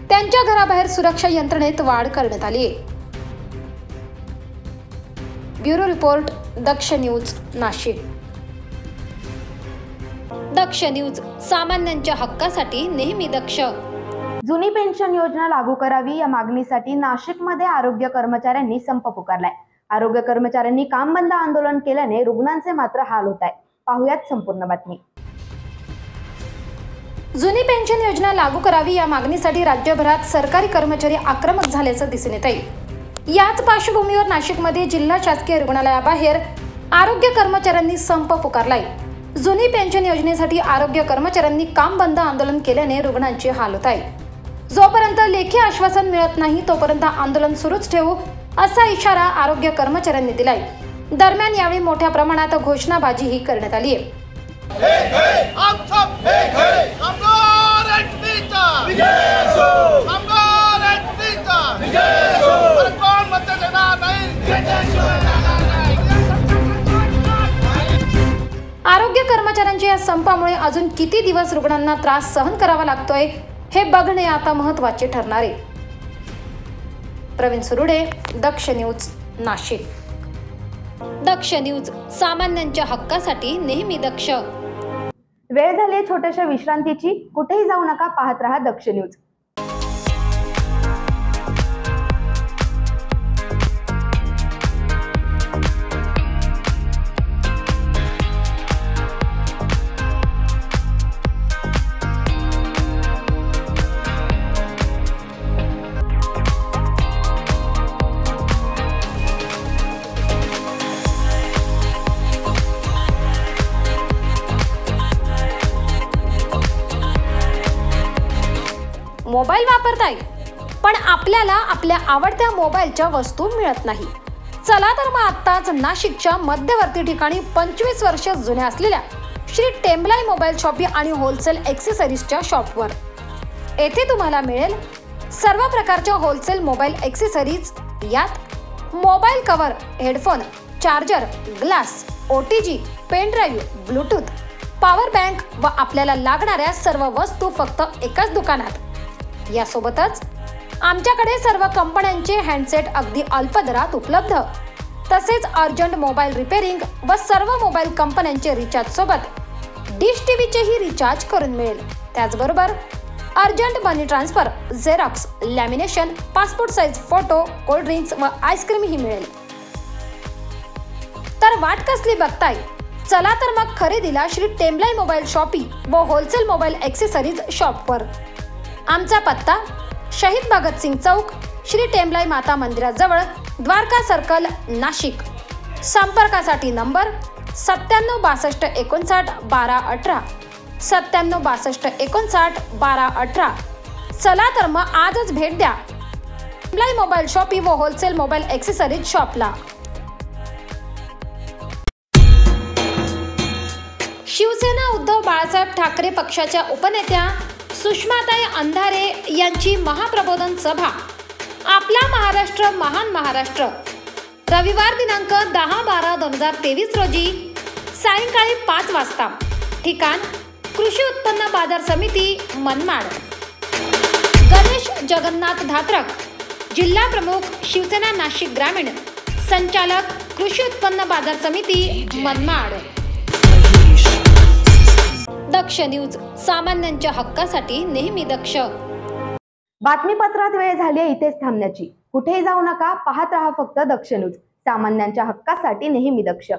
त्यांच्या घराबाहेर सुरक्षा यंत्रणेत वाढ करण्यात आली आहे. ब्युरो रिपोर्ट, दक्ष न्यूज, नाशिक. दक्ष न्यूज, सामान्यांच्या हक्कासाठी नेहमी दक्ष. जुनी पेन्शन योजना लागू करावी या मागणीसाठी नाशिकमध्ये आरोग्य कर्मचाऱ्यांनी संप पुकारलाय. आरोग्य कर्मचाऱ्यांनी काम बंद आंदोलन केल्याने रुग्णांचे मात्र हाल होत आहे. पाहुयात संपूर्ण बातमी. जुनी पेन्शन योजना लागू करावी या मागणीसाठी राज्यभरात सरकारी कर्मचारी आक्रमक झाल्याचं दिसून येत आहे. याच पार्श्वभूमीवर नाशिकमध्ये जिल्हा शासकीय रुग्णालयाबाहेर आरोग्य कर्मचाऱ्यांनी संप पुकारलाय. जुनी पेन्शन योजनेसाठी आरोग्य कर्मचाऱ्यांनी काम बंद आंदोलन केल्याने रुग्णांचे हाल होत आहे. जोपर्यंत लेखी आश्वासन मिळत नाही तोपर्यंत आंदोलन सुरूच ठेवू असा इशारा आरोग्य कर्मचाऱ्यांनी दिलाय. दरम्यान यावेळी मोठ्या प्रमाणात घोषणाबाजीही करण्यात आली आहे. आरोग्य कर्मचाऱ्यांच्या या संपामुळे अजून किती दिवस रुग्णांना त्रास सहन करावा लागतोय हे बघणे आता महत्त्वाचे ठरणार आहे. प्रवीण सुरुडे, दक्ष न्यूज, नाशिक. दक्ष न्यूज, सामान्यांच्या हक्कासाठी नेहमी दक्ष. वेळ झाली छोट्याशा विश्रांतीची. कुठेही जाऊ नका, पाहत रहा दक्ष न्यूज. मोबाईल वापरताय पण आपल्याला आपल्या आवडत्या मोबाईलच्या वस्तू मिळत नाही. चला तर मग आत्ताच नाशिकच्या मध्यवर्ती ठिकाणी 25 वर्ष जुन्या असलेल्या श्री टेम्बलाई मोबाईल शॉपी आणि होलसेल एक्सेसरीजच्या शॉपवर. येथे तुम्हाला मिळेल सर्व प्रकारच्या होलसेल मोबाईल एक्सेसरीज. यात mobile cover, headphone, charger, glass, OTG, pen drive, Bluetooth, power bank व आपल्याला लागणाऱ्या सर्व वस्तू फक्त एकाच दुकानात. यासोबतच आमच्याकडे सर्व कंपन्यांचे हँडसेट अगदी अल्प दरात उपलब्ध. तसेच अर्जंट मोबाईल रिपेअरिंग व सर्व मोबाईल कंपन्यांचे रिचार्ज सोबत डिश टीव्हीचेही रिचार्ज करून मिळेल. त्याचबरोबर urgent money transfer, xerox, lamination, passport size photo, cold drinks व आईस्क्रीमही मिळेल. तर वाट कसली बघताय? चला तर मग खरेदीला श्री टेम्बलाई मोबाईल शॉपी व होलसेल मोबाईल एक्सेसरीज शॉपवर. आमचा पत्ता शहीद भगतसिंग चौक, श्री टेम्बलाई माता मंदिराजवळ, द्वारका सर्कल, नाशिक. संपर्कासाठी नंबर 9762591218, 9762591218. चला तर मग आजच भेट द्या. एम्प्लॉय मोबाईल शॉप व होलसेल मोबाईल ॲक्सेसरीज शॉपला. शिवसेना उद्धव बाळासाहेब ठाकरे पक्षाच्या उपनेत्या सुषमाताई अंधारे यांची महाप्रबोधन सभा आपला महाराष्ट्र महान महाराष्ट्र रविवार दिनांक 10/12/2023 रोजी सायंकाळी 5 वाजता. ठिकाण कृषी उत्पन्न बाजार समिती मनमाड. गणेश जगन्नाथ धात्रक जिल्हा प्रमुख शिवसेना नाशिक ग्रामीण संचालक कृषी उत्पन्न बाजार समिती मनमाड. दक्ष न्यूज सामान्यांच्या हक्कासाठी नेहमी दक्ष. बातमीपत्रात वेळ झाली आहे इथेच थांबण्याची. कुठेही जाऊ नका, पाहत रहा फक्त दक्ष न्यूज, सामान्यांच्या हक्कासाठी नेहमी दक्ष.